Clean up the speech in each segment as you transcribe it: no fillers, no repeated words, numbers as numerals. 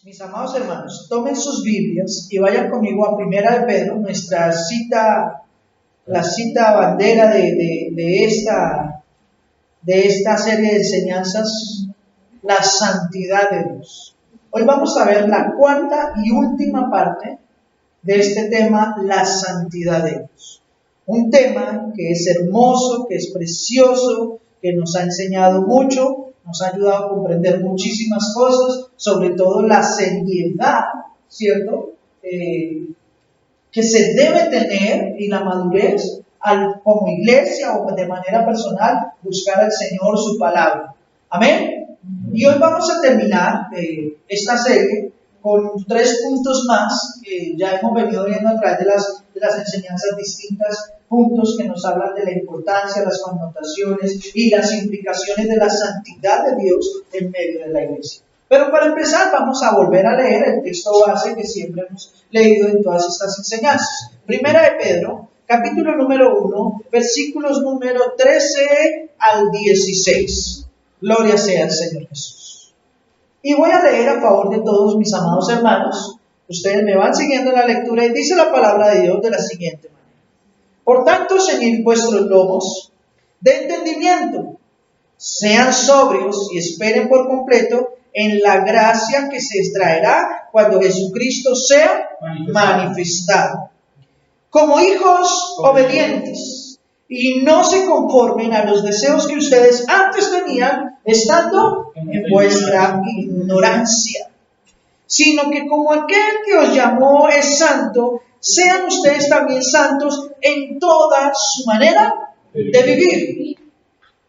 Mis amados hermanos, tomen sus Biblias y vayan conmigo a Primera de Pedro, nuestra cita, la cita bandera de esta serie de enseñanzas, la santidad de Dios. Hoy vamos a ver la cuarta y última parte de este tema, la santidad de Dios. Un tema que es hermoso, que es precioso, que nos ha enseñado mucho, nos ha ayudado a comprender muchísimas cosas, sobre todo la seriedad, ¿cierto? Que se debe tener y la madurez como iglesia o de manera personal, buscar al Señor su palabra. Amén. Y hoy vamos a terminar esta serie con 3 puntos más que ya hemos venido viendo a través de las enseñanzas distintas, puntos que nos hablan de la importancia, las connotaciones y las implicaciones de la santidad de Dios en medio de la iglesia. Pero para empezar vamos a volver a leer el texto base que siempre hemos leído en todas estas enseñanzas. Primera de Pedro, capítulo número 1, versículos número 13 al 16. Gloria sea al Señor Jesús. Y voy a leer a favor de todos mis amados hermanos. Ustedes me van siguiendo en la lectura y dice la palabra de Dios de la siguiente manera. Por tanto, ceñid vuestros lomos de entendimiento, sean sobrios y esperen por completo en la gracia que se extraerá cuando Jesucristo sea manifestado. Como hijos obedientes, y no se conformen a los deseos que ustedes antes tenían, estando en vuestra ignorancia, sino que como aquel que os llamó es santo, sean ustedes también santos en toda su manera de vivir.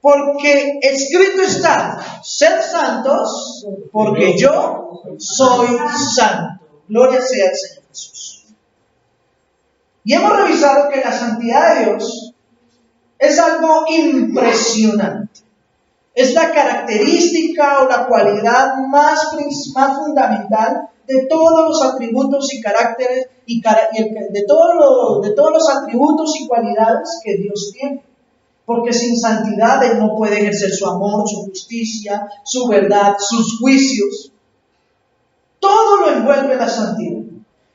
Porque escrito está, sed santos, porque yo soy santo. Gloria sea al Señor Jesús. Y hemos revisado que la santidad de Dios es algo impresionante. Es la característica o la cualidad más fundamental de todos los atributos y caracteres de todos los atributos y cualidades que Dios tiene. Porque sin santidad Él no puede ejercer su amor, su justicia, su verdad, sus juicios. Todo lo envuelve la santidad.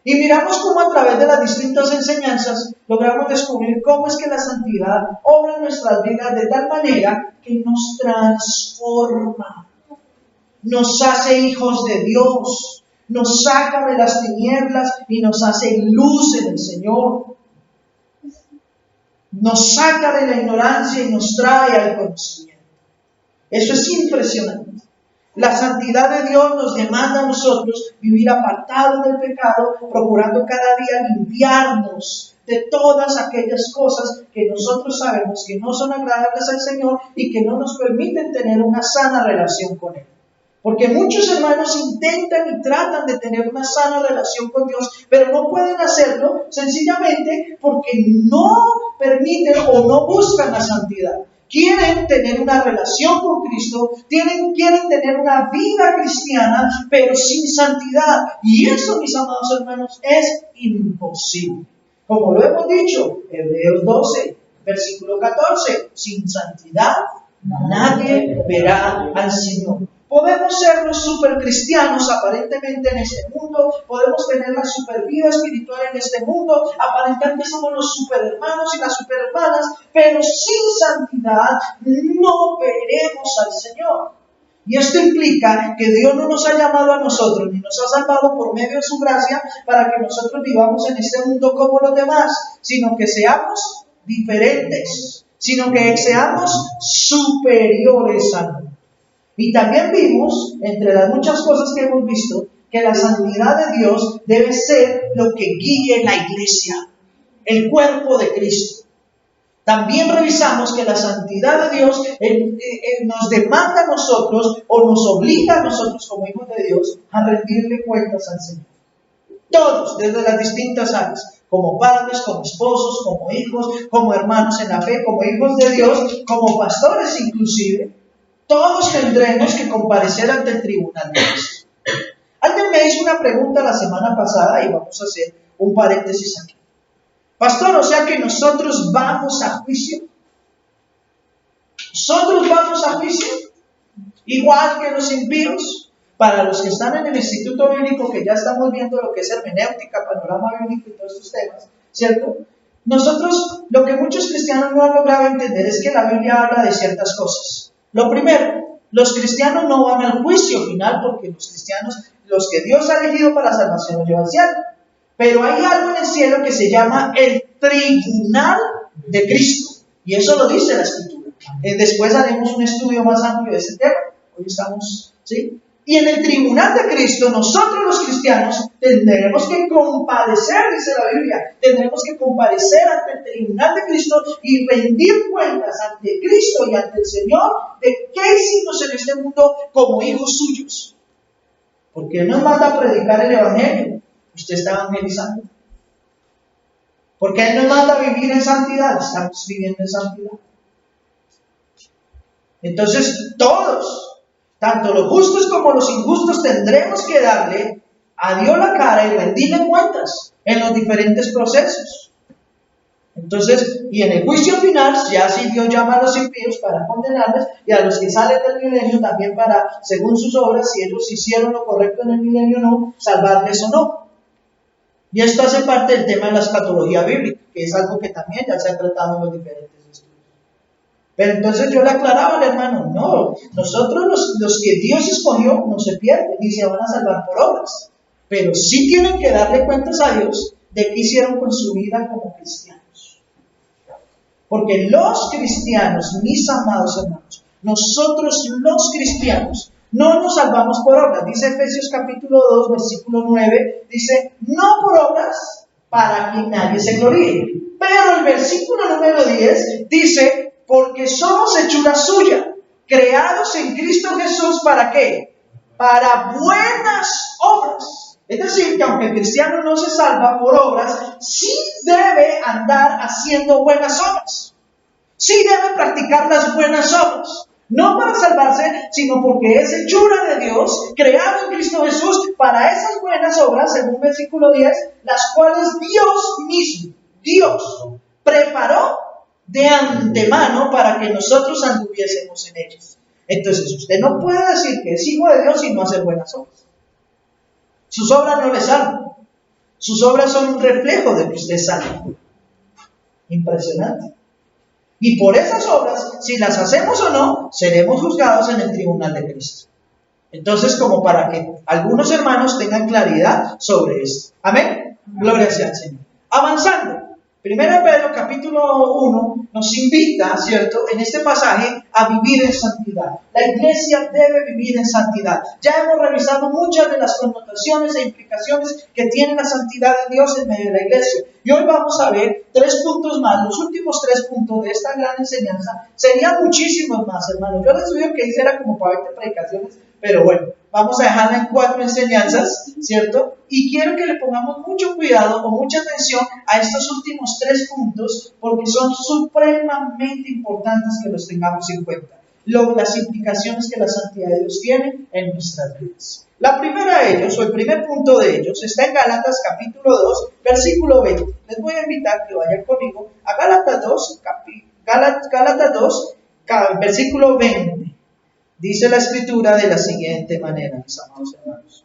Y miramos cómo a través de las distintas enseñanzas logramos descubrir cómo es que la santidad obra en nuestras vidas de tal manera que nos transforma, nos hace hijos de Dios, nos saca de las tinieblas y nos hace luz en el Señor. Nos saca de la ignorancia y nos trae al conocimiento. Eso es impresionante. La santidad de Dios nos demanda a nosotros vivir apartados del pecado, procurando cada día limpiarnos de todas aquellas cosas que nosotros sabemos que no son agradables al Señor y que no nos permiten tener una sana relación con Él. Porque muchos hermanos intentan y tratan de tener una sana relación con Dios, pero no pueden hacerlo sencillamente porque no permiten o no buscan la santidad. Quieren tener una relación con Cristo, quieren tener una vida cristiana, pero sin santidad. Y eso, mis amados hermanos, es imposible. Como lo hemos dicho, Hebreos 12, versículo 14, sin santidad nadie verá al Señor. Podemos ser los supercristianos aparentemente en este mundo, podemos tener la super vida espiritual en este mundo, aparentar que somos los superhermanos y las superhermanas, pero sin santidad no veremos al Señor. Y esto implica que Dios no nos ha llamado a nosotros, ni nos ha salvado por medio de su gracia para que nosotros vivamos en este mundo como los demás, sino que seamos diferentes, sino que seamos superiores a Él. Y también vimos, entre las muchas cosas que hemos visto, que la santidad de Dios debe ser lo que guíe la iglesia, el cuerpo de Cristo. También revisamos que la santidad de Dios nos demanda a nosotros o nos obliga a nosotros como hijos de Dios a rendirle cuentas al Señor. Todos, desde las distintas áreas, como padres, como esposos, como hijos, como hermanos en la fe, como hijos de Dios, como pastores inclusive. Todos tendremos que comparecer ante el tribunal de Dios. Alguien me hizo una pregunta la semana pasada y vamos a hacer un paréntesis aquí. Pastor, o sea que nosotros vamos a juicio. ¿Nosotros vamos a juicio? Igual que los impíos. Para los que están en el Instituto Bíblico, que ya estamos viendo lo que es hermenéutica, panorama bíblico y todos estos temas, ¿cierto? Nosotros, lo que muchos cristianos no han logrado entender es que la Biblia habla de ciertas cosas. Lo primero, los cristianos no van al juicio final porque los cristianos, los que Dios ha elegido para salvación, los llevan al cielo. Pero hay algo en el cielo que se llama el tribunal de Cristo. Y eso lo dice la Escritura. Después haremos un estudio más amplio de ese tema. Hoy estamos, ¿sí? Y en el tribunal de Cristo, nosotros los cristianos tendremos que comparecer, dice la Biblia, tendremos que comparecer ante el tribunal de Cristo y rendir cuentas ante Cristo y ante el Señor de qué hicimos en este mundo como hijos suyos. Porque Él nos manda a predicar el Evangelio. Usted está evangelizando. Porque Él nos manda a vivir en santidad. Estamos viviendo en santidad. Entonces, todos, tanto los justos como los injustos, tendremos que darle a Dios la cara y rendirle cuentas en los diferentes procesos. Entonces, y en el juicio final, ya si Dios llama a los impíos para condenarles, y a los que salen del milenio también para, según sus obras, si ellos hicieron lo correcto en el milenio o no, salvarles o no. Y esto hace parte del tema de la escatología bíblica, que es algo que también ya se ha tratado en los diferentes estudios. Pero entonces yo le aclaraba al hermano, no, nosotros los que Dios escogió no se pierden, ni se van a salvar por obras, pero sí tienen que darle cuentas a Dios de qué hicieron con su vida como cristianos. Porque los cristianos, mis amados hermanos, nosotros los cristianos, no nos salvamos por obras. Dice Efesios capítulo 2, versículo 9, dice, no por obras para que nadie se gloríe. Pero el versículo número 10 dice, porque somos hechura suya, creados en Cristo Jesús, ¿para qué? Para buenas obras. Es decir, que aunque el cristiano no se salva por obras, sí debe andar haciendo buenas obras. Sí debe practicar las buenas obras. No para salvarse, sino porque es hechura de Dios, creado en Cristo Jesús, para esas buenas obras, según versículo 10, las cuales Dios mismo, Dios, preparó de antemano para que nosotros anduviésemos en ellas. Entonces, usted no puede decir que es hijo de Dios y no hacer buenas obras. Sus obras no le salvan. Sus obras son un reflejo de que usted es salvo. Impresionante. Y por esas obras, si las hacemos o no, seremos juzgados en el tribunal de Cristo. Entonces, como para que algunos hermanos tengan claridad sobre esto. Amén. Gloria sea al Señor. Avanzando. 1 Pedro capítulo 1 nos invita, ¿cierto?, en este pasaje a vivir en santidad. La iglesia debe vivir en santidad. Ya hemos revisado muchas de las connotaciones e implicaciones que tiene la santidad de Dios en medio de la iglesia. Y hoy vamos a ver 3 puntos más. Los últimos 3 puntos de esta gran enseñanza serían muchísimos más, hermanos. Yo les digo que hiciera como para 20 predicaciones, pero bueno, vamos a dejarla en 4 enseñanzas, ¿cierto? Y quiero que le pongamos mucho cuidado o mucha atención a estos últimos 3 puntos, porque son supremamente importantes que los tengamos en cuenta. Las implicaciones que la santidad de Dios tiene en nuestras vidas. La primera de ellos, o el primer punto de ellos, está en Gálatas capítulo 2, versículo 20. Les voy a invitar que vayan conmigo a Gálatas 2, versículo 20. Dice la Escritura de la siguiente manera, mis amados hermanos.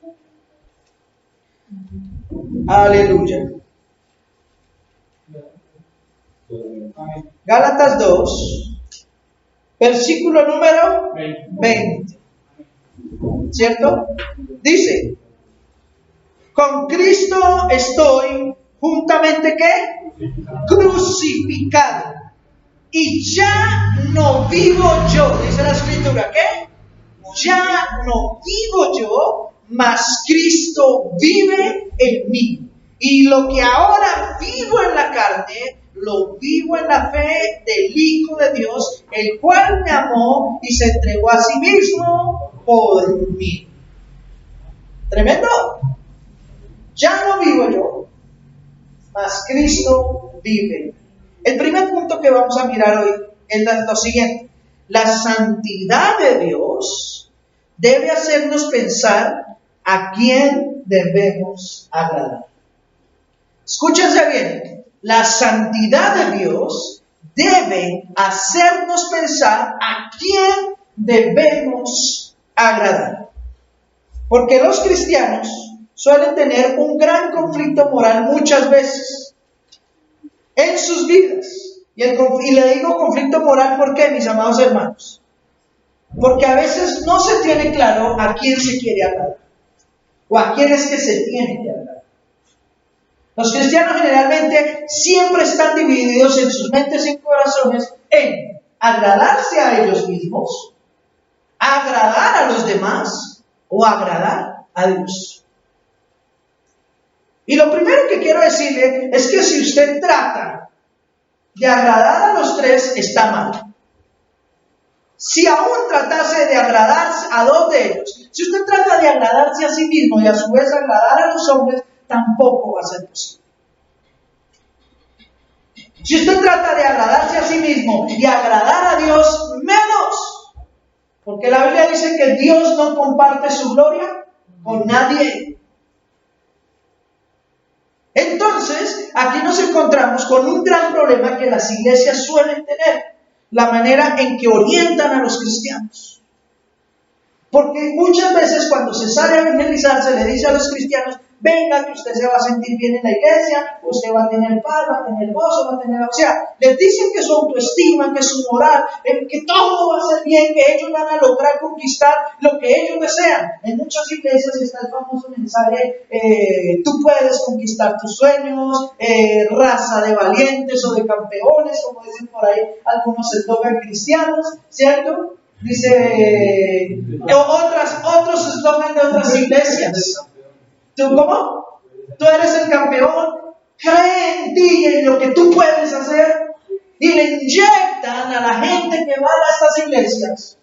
Aleluya. Gálatas 2, versículo número 20. ¿Cierto? Dice, con Cristo estoy juntamente, ¿qué? Crucificado. Y ya no vivo yo, dice la Escritura, ¿qué? Ya no vivo yo, mas Cristo vive en mí. Y lo que ahora vivo en la carne, lo vivo en la fe del Hijo de Dios, el cual me amó y se entregó a sí mismo por mí. Tremendo. Ya no vivo yo, mas Cristo vive en mí. El primer punto que vamos a mirar hoy es lo siguiente. La santidad de Dios debe hacernos pensar a quién debemos agradar. Escúchense bien. La santidad de Dios debe hacernos pensar a quién debemos agradar. Porque los cristianos suelen tener un gran conflicto moral muchas veces en sus vidas. Y le digo conflicto moral, ¿por qué, mis amados hermanos? Porque a veces no se tiene claro a quién se quiere agradar o a quién es que se tiene que agradar. Los cristianos generalmente siempre están divididos en sus mentes y corazones en agradarse a ellos mismos, agradar a los demás o agradar a Dios. Y lo primero que quiero decirle es que si usted trata de agradar a los tres, está mal. Si aún tratase de agradarse a dos de ellos, si usted trata de agradarse a sí mismo y a su vez agradar a los hombres, tampoco va a ser posible. Si usted trata de agradarse a sí mismo y agradar a Dios, menos. Porque la Biblia dice que Dios no comparte su gloria con nadie. Entonces, aquí nos encontramos con un gran problema que las iglesias suelen tener: la manera en que orientan a los cristianos. Porque muchas veces cuando se sale a evangelizar, se le dice a los cristianos: venga, que usted se va a sentir bien en la iglesia, usted va a tener paz, va a tener gozo, va a tener... O sea, les dicen que su autoestima, que su moral, que todo va a ser bien, que ellos van a lograr conquistar lo que ellos desean. En muchas iglesias está el famoso mensaje: tú puedes conquistar tus sueños, raza de valientes o de campeones, como dicen por ahí algunos eslogan cristianos, ¿cierto? Dice otros eslogan de otras iglesias. ¿Tú cómo? Tú eres el campeón. Cree en ti y en lo que tú puedes hacer. Y le inyectan a la gente que va a estas iglesias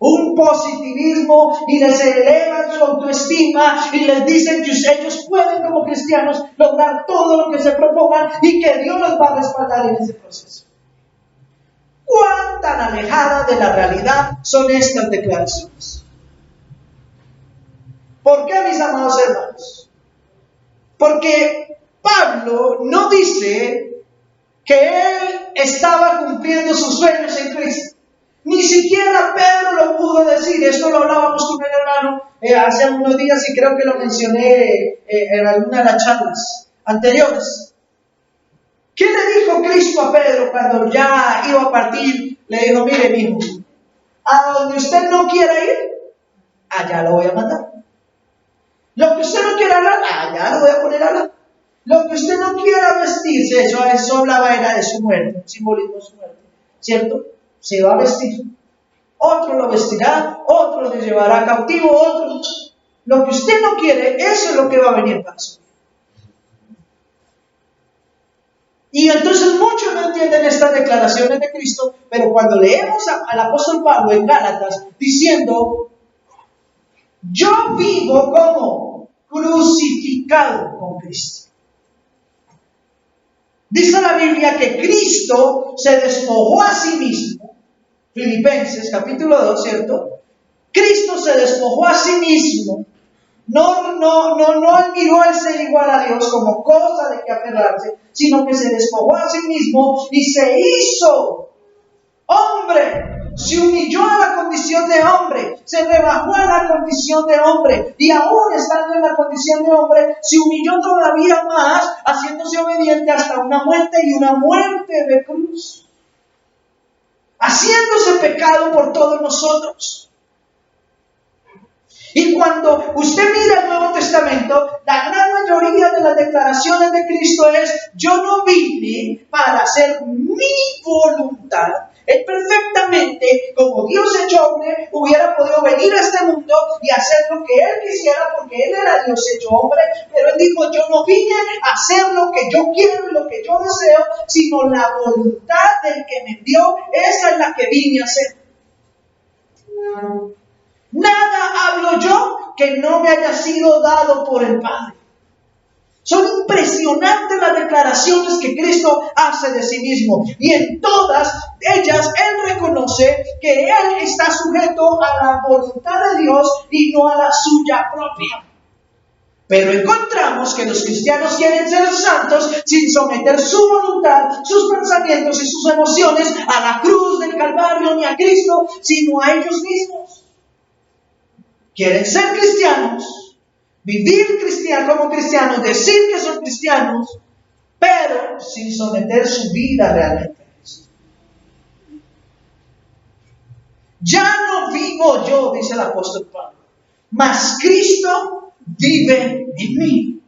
un positivismo y les elevan su autoestima y les dicen que ellos pueden, como cristianos, lograr todo lo que se propongan y que Dios los va a respaldar en ese proceso. ¿Cuán tan alejadas de la realidad son estas declaraciones? ¿Por qué, mis amados hermanos? Porque Pablo no dice que él estaba cumpliendo sus sueños en Cristo. Ni siquiera Pedro lo pudo decir. Esto lo hablábamos con el hermano hace algunos días y creo que lo mencioné en alguna de las charlas anteriores. ¿Qué le dijo Cristo a Pedro cuando ya iba a partir? Le dijo: mire, hijo, a donde usted no quiera ir, allá lo voy a mandar. Lo que usted no quiera hablar, allá lo voy a poner a hablar. Lo que usted no quiera vestirse, eso hablaba era de su muerte, un simbolismo de su muerte, ¿cierto? Se va a vestir. Otro lo vestirá, otro lo llevará cautivo, otro. Lo que usted no quiere, eso es lo que va a venir para su vida. Y entonces muchos no entienden estas declaraciones de Cristo, pero cuando leemos al apóstol Pablo en Gálatas diciendo: yo vivo como crucificado con Cristo. Dice la Biblia que Cristo se despojó a sí mismo. Filipenses capítulo 2, ¿cierto? Cristo se despojó a sí mismo. No admiró el ser igual a Dios como cosa de que aferrarse, sino que se despojó a sí mismo y se hizo hombre. Se humilló a la condición de hombre, se rebajó a la condición de hombre y aún estando en la condición de hombre, se humilló todavía más, haciéndose obediente hasta una muerte y una muerte de cruz, haciéndose pecado por todos nosotros. Y cuando usted mira el Nuevo Testamento, la gran mayoría de las declaraciones de Cristo es: yo no vine para hacer mi voluntad. Él perfectamente, como Dios hecho hombre, hubiera podido venir a este mundo y hacer lo que Él quisiera, porque Él era Dios hecho hombre, pero Él dijo: yo no vine a hacer lo que yo quiero y lo que yo deseo, sino la voluntad del que me envió, esa es la que vine a hacer. Nada hablo yo que no me haya sido dado por el Padre. Son impresionantes las declaraciones que Cristo hace de sí mismo. Y en todas ellas Él reconoce que Él está sujeto a la voluntad de Dios y no a la suya propia. Pero encontramos que los cristianos quieren ser santos sin someter su voluntad, sus pensamientos y sus emociones a la cruz del Calvario, ni a Cristo, sino a ellos mismos. quieren ser cristianos, vivir como cristianos, decir que son cristianos, pero sin someter su vida realmente a Cristo. Ya no vivo yo, dice el apóstol Pablo, mas Cristo vive en mí.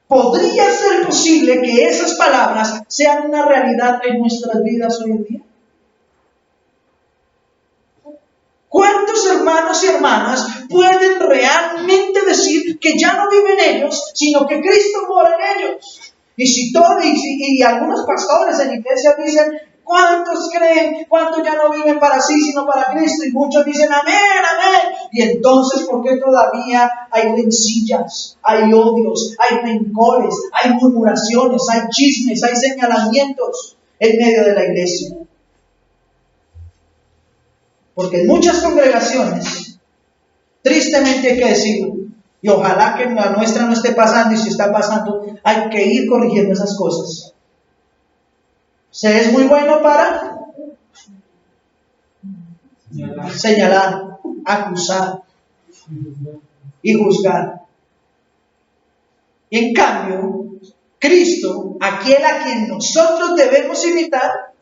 ¿Podría ser posible que esas palabras sean una realidad en nuestras vidas hoy en día? ¿Cuántos hermanos y hermanas pueden realmente decir que ya no viven ellos, sino que Cristo mora en ellos? Y algunos pastores en la iglesia dicen, ¿cuántos creen? ¿Cuántos ya no viven para sí, sino para Cristo? Y muchos dicen, amén, amén. Y entonces, ¿por qué todavía hay rencillas, hay odios, hay rencores, hay murmuraciones, hay chismes, hay señalamientos en medio de la iglesia? Porque en muchas congregaciones, tristemente hay que decirlo, y ojalá que la nuestra no esté pasando, y si está pasando, hay que ir corrigiendo esas cosas. Se es muy bueno para señalar, acusar y juzgar. Y en cambio, Cristo, aquel a quien nosotros debemos imitar,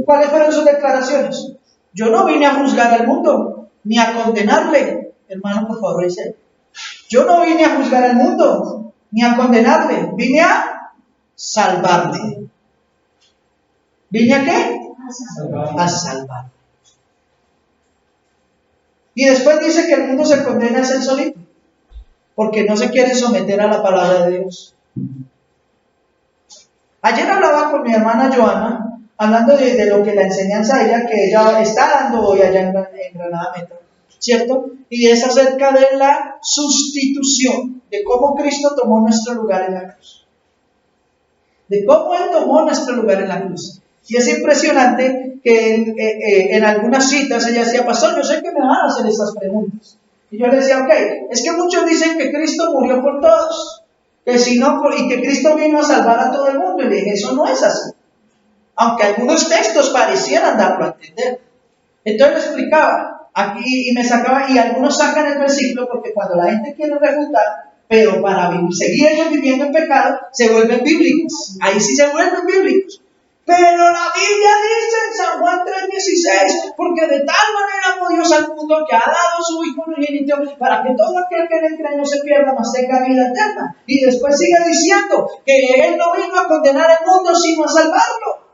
¿cuáles fueron sus declaraciones? Yo no vine a juzgar al mundo, ni a condenarle. Hermano, por favor, dice. Yo no vine a juzgar al mundo, ni a condenarle. Vine a salvarle. ¿Vine a qué? A salvarle. Y después dice que el mundo se condena a ser solito, porque no se quiere someter a la palabra de Dios. Ayer hablaba con mi hermana Joana, hablando de lo que la enseñanza de ella, que ella está dando hoy allá en Granada Meta, ¿cierto? Y es acerca de la sustitución, de cómo Cristo tomó nuestro lugar en la cruz. De cómo Él tomó nuestro lugar en la cruz. Y es impresionante que en algunas citas ella decía, pastor, yo sé que me van a hacer estas preguntas. Y yo le decía, ok, es que muchos dicen que Cristo murió por todos, que si no, y que Cristo vino a salvar a todo el mundo. Y le dije, eso no es así. Aunque algunos textos parecieran darlo a entender. Entonces le explicaba, aquí y me sacaba, y algunos sacan el versículo porque cuando la gente quiere refutar, pero para seguir ellos viviendo en pecado, se vuelven bíblicos. Ahí sí se vuelven bíblicos. Pero la Biblia dice en San Juan 3:16, porque de tal manera amó Dios al mundo que ha dado su Hijo unigénito para que todo aquel que en él cree no se pierda, mas tenga vida eterna. Y después sigue diciendo que Él no vino a condenar al mundo, sino a salvarlo.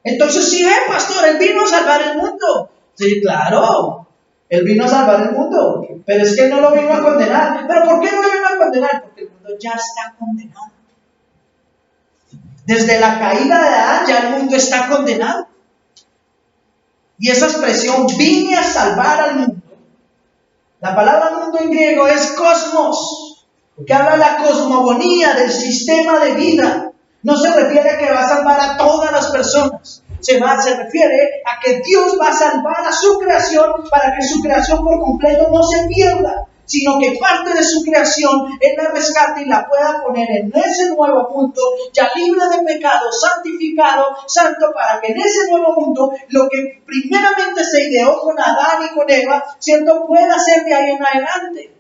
Entonces sí pastor, Él vino a salvar el mundo. Sí, claro, Él vino a salvar el mundo, pero es que Él no lo vino a condenar. ¿Pero por qué no lo vino a condenar? Porque el mundo ya está condenado. Desde la caída de Adán ya el mundo está condenado. Y esa expresión, vine a salvar al mundo. La palabra mundo en griego es cosmos, que habla de la cosmogonía, del sistema de vida. No se refiere a que va a salvar a todas las personas. Se refiere a que Dios va a salvar a su creación para que su creación por completo no se pierda, sino que parte de su creación Él la rescate y la pueda poner en ese nuevo mundo, ya libre de pecado, santificado, santo, para que en ese nuevo mundo, lo que primeramente se ideó con Adán y con Eva, ¿cierto?, pueda ser de ahí en adelante.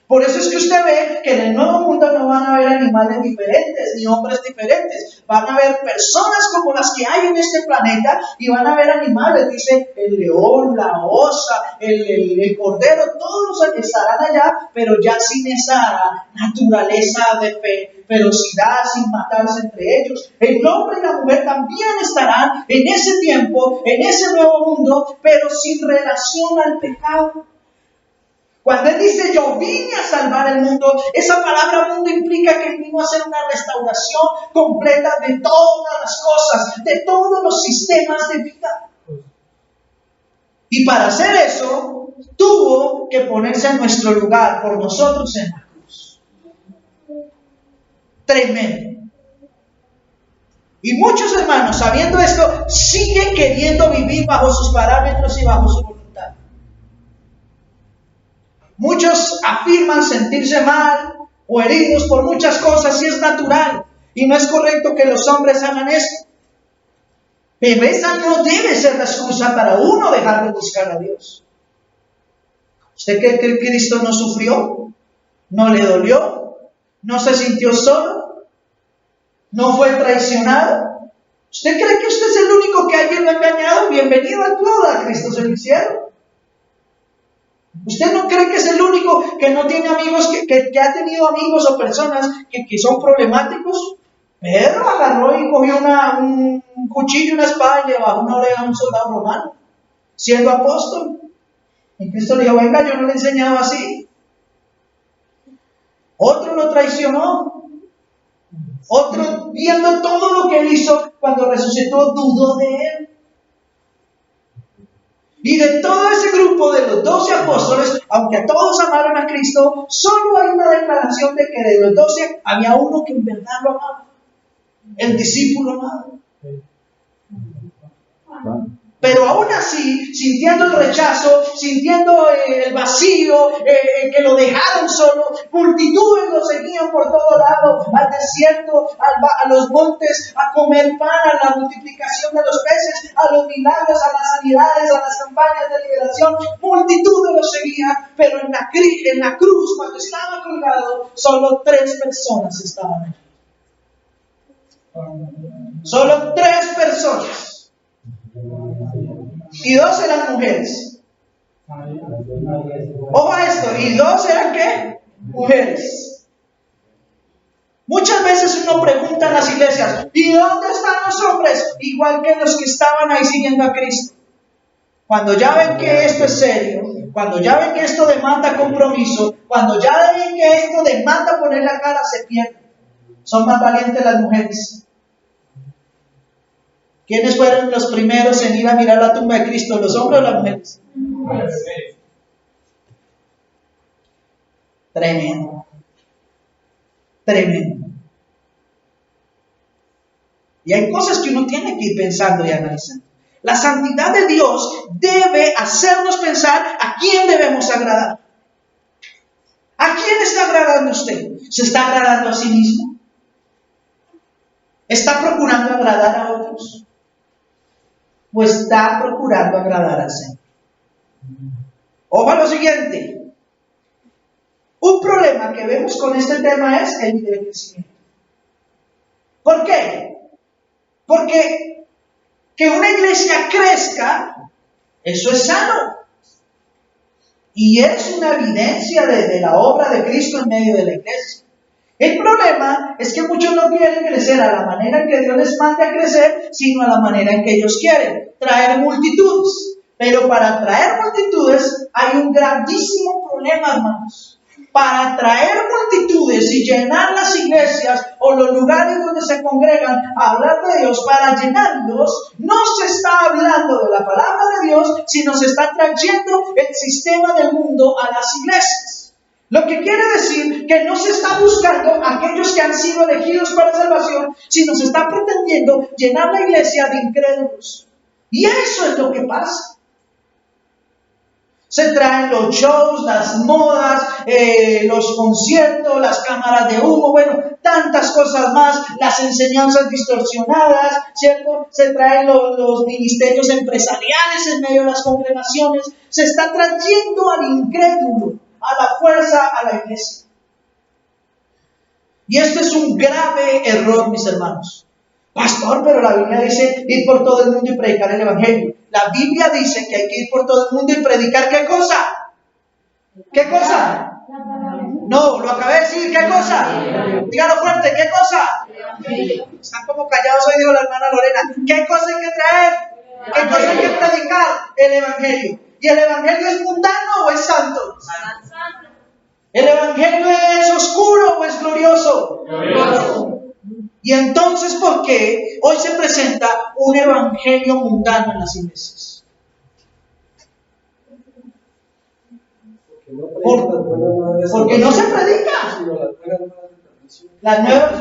Por eso es que usted ve que en el nuevo mundo no van a haber animales diferentes, ni hombres diferentes. Van a haber personas como las que hay en este planeta y van a haber animales, dice el león, la osa, el cordero, todos los estarán allá, pero ya sin esa naturaleza de ferocidad, sin matarse entre ellos. El hombre y la mujer también estarán en ese tiempo, en ese nuevo mundo, pero sin relación al pecado. Cuando Él dice, yo vine a salvar el mundo, esa palabra mundo implica que Él vino a hacer una restauración completa de todas las cosas, de todos los sistemas de vida. Y para hacer eso, tuvo que ponerse en nuestro lugar por nosotros en la cruz. Tremendo. Y muchos hermanos, sabiendo esto, siguen queriendo vivir bajo sus parámetros y bajo su voluntad. Muchos afirman sentirse mal o heridos por muchas cosas y es natural y no es correcto que los hombres hagan esto. Pero esa no debe ser la excusa para uno dejar de buscar a Dios. ¿Usted cree que Cristo no sufrió? ¿No le dolió? ¿No se sintió solo? ¿No fue traicionado? ¿Usted cree que usted es el único que alguien lo ha engañado? Bienvenido al club, a Cristo se lo hicieron. ¿Usted no cree que es el único que no tiene amigos, que ha tenido amigos o personas que son problemáticos? Pedro agarró y cogió un cuchillo, una espada y le bajó una oreja a un soldado romano, siendo apóstol. Y Cristo le dijo, venga, yo no le he enseñado así. Otro lo traicionó. Otro, viendo todo lo que él hizo, cuando resucitó, dudó de él. Y de todo ese grupo de los 12 apóstoles, aunque a todos amaron a Cristo, solo hay una declaración de que de los 12 había uno que en verdad lo amaba. El discípulo amado. Pero aún así, sintiendo el rechazo, sintiendo el vacío, que lo dejaron solo, multitudes lo seguían por todo lado, al desierto, a los montes, a comer pan, a la multiplicación de los peces, a los milagros, a las sanidades, a las campañas de liberación. Multitudes lo seguían, pero en la cruz, cuando estaba colgado, solo 3 personas estaban allí. Solo 3 personas. Y 2 eran mujeres. Ojo a esto. ¿Y 2 eran qué? Mujeres. Muchas veces uno pregunta en las iglesias, ¿y dónde están los hombres? Igual que los que estaban ahí siguiendo a Cristo. Cuando ya ven que esto es serio, cuando ya ven que esto demanda compromiso, cuando ya ven que esto demanda poner la cara, se pierden. Son más valientes las mujeres. ¿Quiénes fueron los primeros en ir a mirar la tumba de Cristo? ¿Los hombres o las mujeres? Tremendo. Tremendo. Y hay cosas que uno tiene que ir pensando y analizando. La santidad de Dios debe hacernos pensar a quién debemos agradar. ¿A quién está agradando usted? ¿Se está agradando a sí mismo? ¿Está procurando agradar a otros? ¿O está procurando agradar al Señor? Ojo a lo siguiente. Un problema que vemos con este tema es el nivel de crecimiento. ¿Por qué? Porque que una iglesia crezca, eso es sano. Y es una evidencia de la obra de Cristo en medio de la iglesia. El problema es que muchos no quieren crecer a la manera en que Dios les manda a crecer, sino a la manera en que ellos quieren, traer multitudes. Pero para traer multitudes hay un grandísimo problema, hermanos. Para traer multitudes y llenar las iglesias o los lugares donde se congregan a hablar de Dios, para llenarlos, no se está hablando de la palabra de Dios, sino se está trayendo el sistema del mundo a las iglesias. Lo que quiere decir que no se está buscando a aquellos que han sido elegidos para salvación, sino se está pretendiendo llenar la iglesia de incrédulos. Y eso es lo que pasa. Se traen los shows, las modas, los conciertos, las cámaras de humo, bueno, tantas cosas más, las enseñanzas distorsionadas, ¿cierto? Se traen los ministerios empresariales en medio de las congregaciones. Se está trayendo al incrédulo, a la fuerza, a la iglesia. Y esto es un grave error, mis hermanos. Pastor, pero la Biblia dice ir por todo el mundo y predicar el Evangelio. La Biblia dice que hay que ir por todo el mundo y predicar ¿qué cosa? ¿Qué cosa? No, lo acabé de decir, ¿qué cosa? Dígalo fuerte, ¿qué cosa? Están como callados hoy, dijo la hermana Lorena. ¿Qué cosa hay que traer? ¿Qué cosa hay que predicar? El Evangelio. ¿Y el Evangelio es mundano o es santo? ¿El Evangelio es oscuro o es glorioso? Glorioso. Y entonces, ¿por qué hoy se presenta un evangelio mundano en las iglesias? Porque no se predica.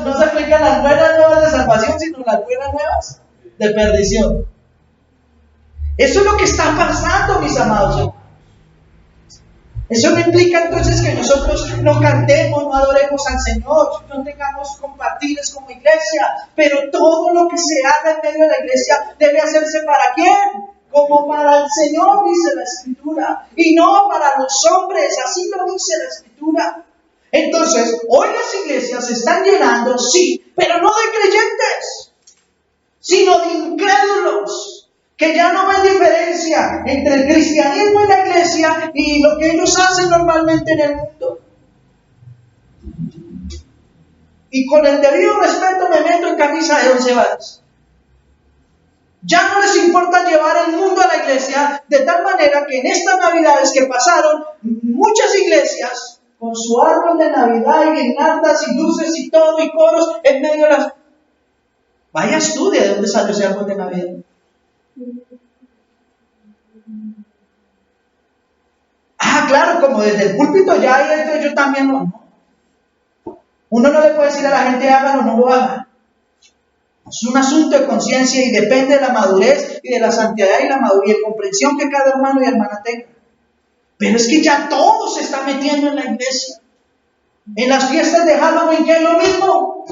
No se predican las buenas nuevas de salvación, sino las buenas nuevas de perdición. Eso es lo que está pasando, mis amados hermanos. Eso no implica entonces que nosotros no cantemos, no adoremos al Señor, no tengamos compartibles como iglesia, pero todo lo que se haga en medio de la iglesia debe hacerse ¿para quién? como para el Señor, dice la Escritura, y no para los hombres, así lo dice la Escritura. Entonces, hoy las iglesias se están llenando, sí, pero no de creyentes, sino de incrédulos, que ya no ven diferencia entre el cristianismo y la iglesia y lo que ellos hacen normalmente en el mundo. Y con el debido respeto me meto en camisa de 11 varas. Ya no les importa llevar el mundo a la iglesia, de tal manera que en estas navidades que pasaron, muchas iglesias, con su árbol de Navidad y guirnaldas y luces y todo y coros en medio de las... Vaya, estudia de dónde salió ese árbol de Navidad. Ah, claro, como desde el púlpito ya hay esto, yo también no. Uno no le puede decir a la gente hágalo o no lo haga. Es un asunto de conciencia y depende de la madurez y de la santidad y la madurez y comprensión que cada hermano y hermana tenga. Pero es que ya todo se está metiendo en la iglesia. En las fiestas de Halloween, ¿qué es lo mismo?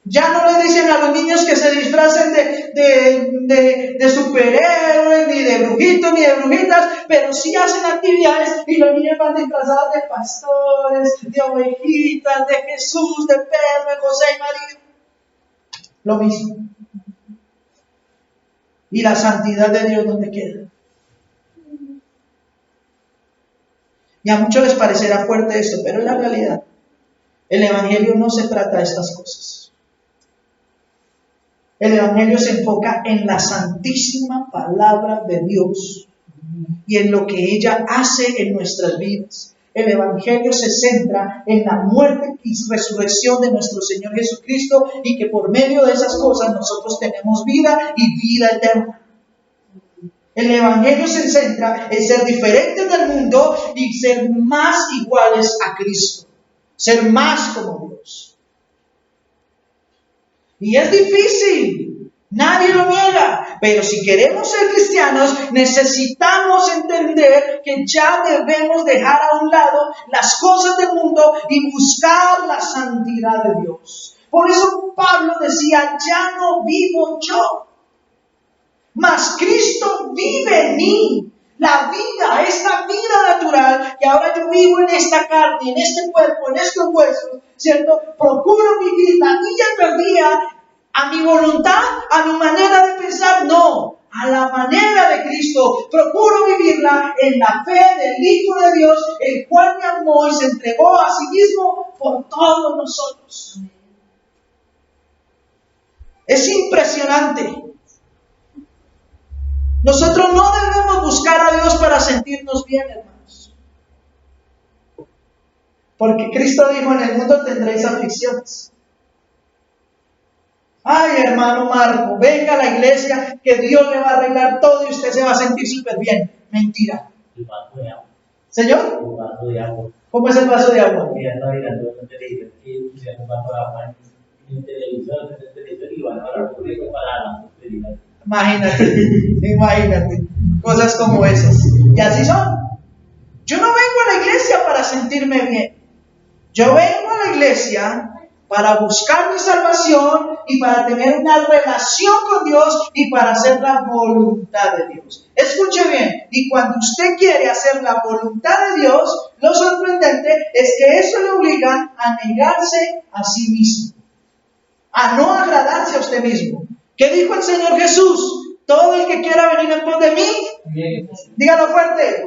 Ya no les dicen a los niños que se disfracen de superhéroes, ni de brujitos, ni de brujitas, pero sí hacen actividades y los niños van disfrazados de pastores, de ovejitas, de Jesús, de Pedro, de José y María. Lo mismo. ¿Y la santidad de Dios dónde queda? Y a muchos les parecerá fuerte esto, pero es la realidad. El Evangelio no se trata de estas cosas. El Evangelio se enfoca en la santísima palabra de Dios y en lo que ella hace en nuestras vidas. El Evangelio se centra en la muerte y resurrección de nuestro Señor Jesucristo y que por medio de esas cosas nosotros tenemos vida y vida eterna. El Evangelio se centra en ser diferentes del mundo y ser más iguales a Cristo. Ser más como Dios. Y es difícil, nadie lo niega, pero si queremos ser cristianos necesitamos entender que ya debemos dejar a un lado las cosas del mundo y buscar la santidad de Dios. Por eso Pablo decía, ya no vivo yo, mas Cristo vive en mí. La vida, esta vida natural, que ahora yo vivo en esta carne, en este cuerpo, en estos huesos, ¿cierto? Procuro vivirla día tras día, a mi voluntad, a mi manera de pensar, no, a la manera de Cristo. Procuro vivirla en la fe del Hijo de Dios, el cual me amó y se entregó a sí mismo por todos nosotros. Es impresionante. Nosotros no debemos buscar a Dios para sentirnos bien, hermanos. Porque Cristo dijo, en el mundo tendréis aflicciones. Ay, hermano Marco, venga a la iglesia que Dios le va a arreglar todo y usted se va a sentir súper bien. Mentira. El vaso de agua. ¿Señor? El vaso de agua. ¿Cómo es el vaso de agua? Mira, no mirando en televisión, que pusieron un vaso de agua en el televisor y van a hablar por eso para la prosperidad. Imagínate, cosas como esas. Y así son. Yo no vengo a la iglesia para sentirme bien. Yo vengo a la iglesia para buscar mi salvación y para tener una relación con Dios y para hacer la voluntad de Dios. Escuche bien, y cuando usted quiere hacer la voluntad de Dios, lo sorprendente es que eso le obliga a negarse a sí mismo, a no agradarse a usted mismo. ¿Qué dijo el Señor Jesús? Todo el que quiera venir en pos de mí, dígalo fuerte.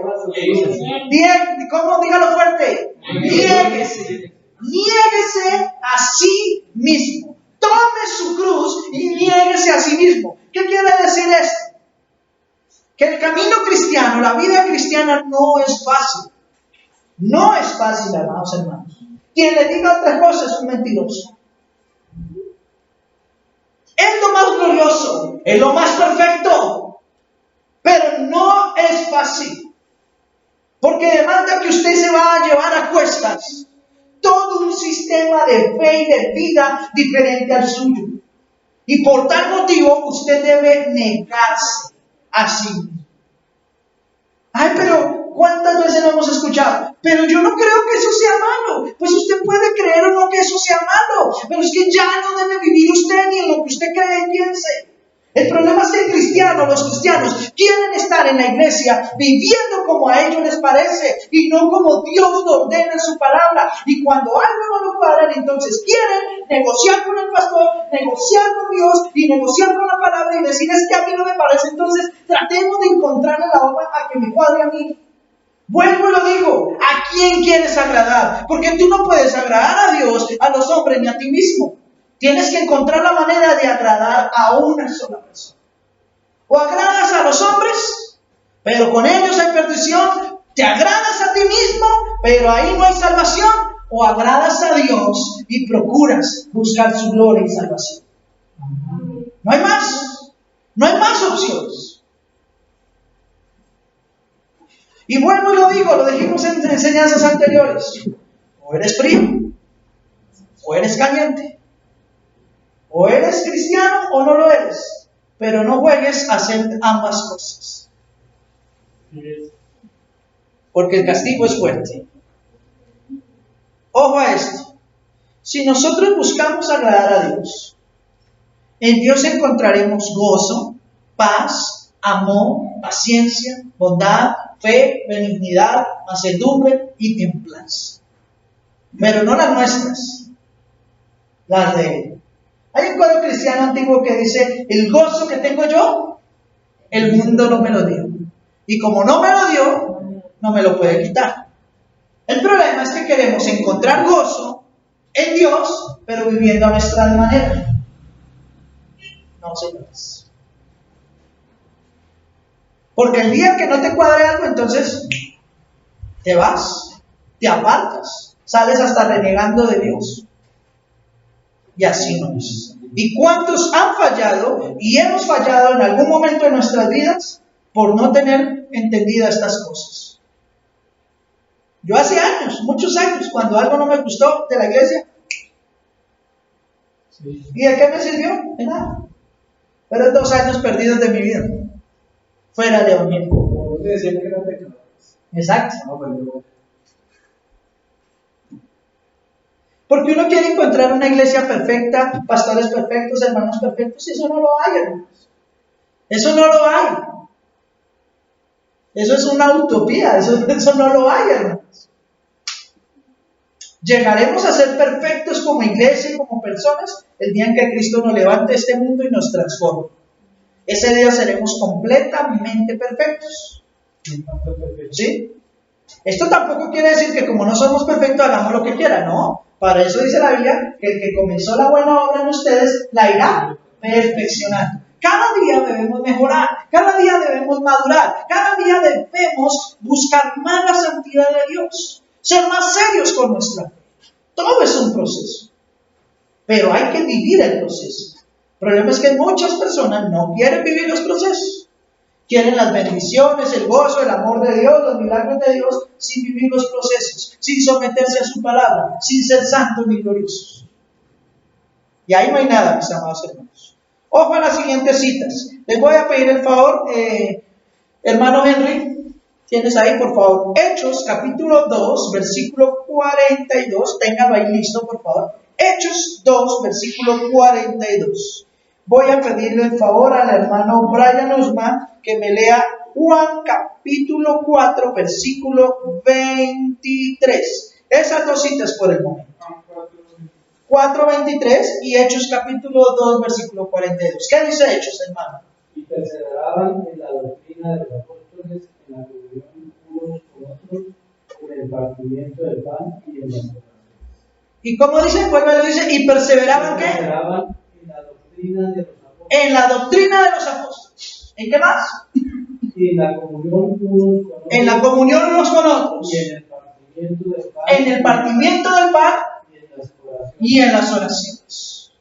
¿Cómo? Dígalo fuerte. Niéguese. Niéguese a sí mismo. Tome su cruz y niéguese a sí mismo. ¿Qué quiere decir esto? Que el camino cristiano, la vida cristiana no es fácil. No es fácil, hermanos. Quien le diga otra cosa es un mentiroso. Es lo más glorioso, es lo más perfecto, pero no es fácil, porque demanda que usted se va a llevar a cuestas todo un sistema de fe y de vida diferente al suyo, y por tal motivo usted debe negarse a sí mismo. Ay, pero ¿cuántas veces lo hemos escuchado? Pero yo no creo que eso sea malo. Pues usted puede creer o no que eso sea malo, pero es que ya no debe vivir usted ni en lo que usted cree y piense. El problema es que los cristianos, quieren estar en la iglesia viviendo como a ellos les parece y no como Dios lo ordena en su palabra. Y cuando algo no lo cuadran, entonces quieren negociar con el pastor, negociar con Dios y negociar con la palabra y decir es que a mí no me parece. Entonces tratemos de encontrarle la obra a que me cuadre a mí. Vuelvo y lo digo, ¿a quién quieres agradar? Porque tú no puedes agradar a Dios, a los hombres ni a ti mismo. Tienes que encontrar la manera de agradar a una sola persona. O agradas a los hombres, pero con ellos hay perdición. Te agradas a ti mismo, pero ahí no hay salvación. O agradas a Dios y procuras buscar su gloria y salvación. No hay más. No hay más opciones. Y vuelvo y lo digo, lo dijimos en enseñanzas anteriores. O eres frío, o eres caliente. O eres cristiano o no lo eres, pero no juegues a hacer ambas cosas. Porque el castigo es fuerte. Ojo a esto. Si nosotros buscamos agradar a Dios, en Dios encontraremos gozo, paz, amor, paciencia, bondad, fe, benignidad, mansedumbre y templanza. Pero no las nuestras, las de Él. Hay un coro cristiano antiguo que dice, el gozo que tengo yo, el mundo no me lo dio. Y como no me lo dio, no me lo puede quitar. El problema es que queremos encontrar gozo en Dios, pero viviendo a nuestra manera. No, señores. Porque el día que no te cuadre algo, entonces te vas, te apartas, sales hasta renegando de Dios. Y así no es. ¿Y cuántos han fallado y hemos fallado en algún momento de nuestras vidas por no tener entendidas estas cosas? Yo hace años, muchos años, cuando algo no me gustó de la iglesia, ¿y de qué me sirvió? De nada. Fueron 2 años perdidos de mi vida, fuera de Unión. Exacto. Porque uno quiere encontrar una iglesia perfecta, pastores perfectos, hermanos perfectos, y eso no lo hay, hermanos. Eso no lo hay. Eso es una utopía, eso no lo hay, hermanos. Llegaremos a ser perfectos como iglesia y como personas el día en que Cristo nos levante este mundo y nos transforme. Ese día seremos completamente perfectos. ¿Sí? Esto tampoco quiere decir que como no somos perfectos hagamos lo que quiera, ¿no? Para eso dice la Biblia que el que comenzó la buena obra en ustedes la irá perfeccionando. Cada día debemos mejorar, cada día debemos madurar, cada día debemos buscar más la santidad de Dios, ser más serios con nuestra fe. Todo es un proceso, pero hay que vivir el proceso. El problema es que muchas personas no quieren vivir los procesos. Quieren las bendiciones, el gozo, el amor de Dios, los milagros de Dios, sin vivir los procesos, sin someterse a su palabra, sin ser santos ni gloriosos. Y ahí no hay nada, mis amados hermanos. Ojo a las siguientes citas. Les voy a pedir el favor, hermano Henry, tienes ahí, por favor, Hechos, capítulo 2, versículo 42. Téngalo ahí listo, por favor. Hechos 2, versículo 42. Voy a pedirle el favor al hermano Brian Osman que me lea Juan capítulo 4, versículo 23. Esas 2 citas por el momento. 4:23 y Hechos capítulo 2, versículo 42. ¿Qué dice Hechos, hermano? Y perseveraban en la doctrina de los apóstoles, en la comunión unos con otros, en el partimiento del pan y en las oraciones. ¿Y cómo dice? Vuelve, dice, y perseveraban, ¿qué? Perseveraban en la doctrina de los apóstoles. En la doctrina de los apóstoles. ¿En qué más? Y en la comunión unos con otros. En la comunión unos con otros. Y en el partimiento del pan. En el partimiento del pan. Y en las oraciones.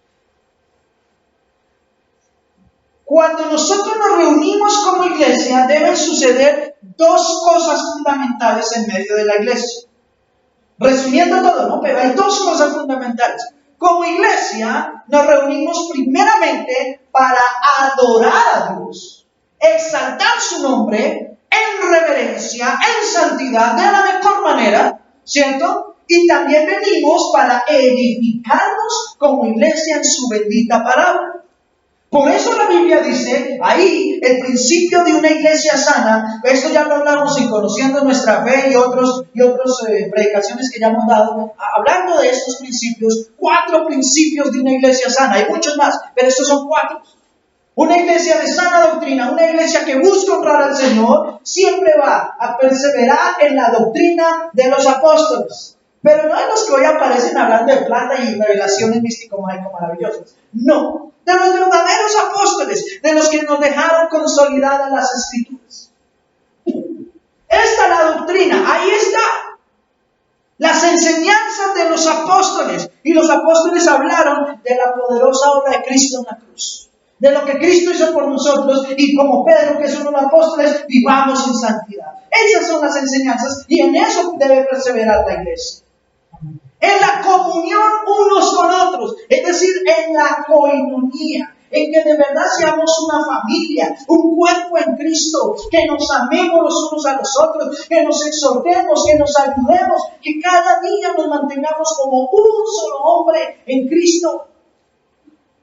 Cuando nosotros nos reunimos como iglesia, deben suceder 2 cosas fundamentales en medio de la iglesia. Resumiendo todo, ¿no? Pero hay 2 cosas fundamentales. Como iglesia, nos reunimos primeramente para adorar a Dios, exaltar su nombre en reverencia, en santidad, de la mejor manera, ¿cierto? Y también venimos para edificarnos como iglesia en su bendita palabra. Por eso la Biblia dice, ahí, el principio de una iglesia sana, esto ya lo hablamos en Conociendo Nuestra Fe y otras predicaciones que ya hemos dado, hablando de estos principios, 4 principios de una iglesia sana, hay muchos más, pero estos son 4. Una iglesia de sana doctrina, una iglesia que busca honrar al Señor, siempre va a perseverar en la doctrina de los apóstoles. Pero no en los que hoy aparecen hablando de plata y revelaciones místico-mágico maravillosas. No, de los verdaderos apóstoles, de los que nos dejaron consolidadas las Escrituras. Esta es la doctrina, ahí está. Las enseñanzas de los apóstoles. Y los apóstoles hablaron de la poderosa obra de Cristo en la cruz. De lo que Cristo hizo por nosotros, y como Pedro, que es uno de los apóstoles, vivamos en santidad. Esas son las enseñanzas, y en eso debe perseverar la iglesia. En la comunión unos con otros, es decir, en la coinonía, en que de verdad seamos una familia, un cuerpo en Cristo, que nos amemos los unos a los otros, que nos exhortemos, que nos ayudemos, que cada día nos mantengamos como un solo hombre en Cristo.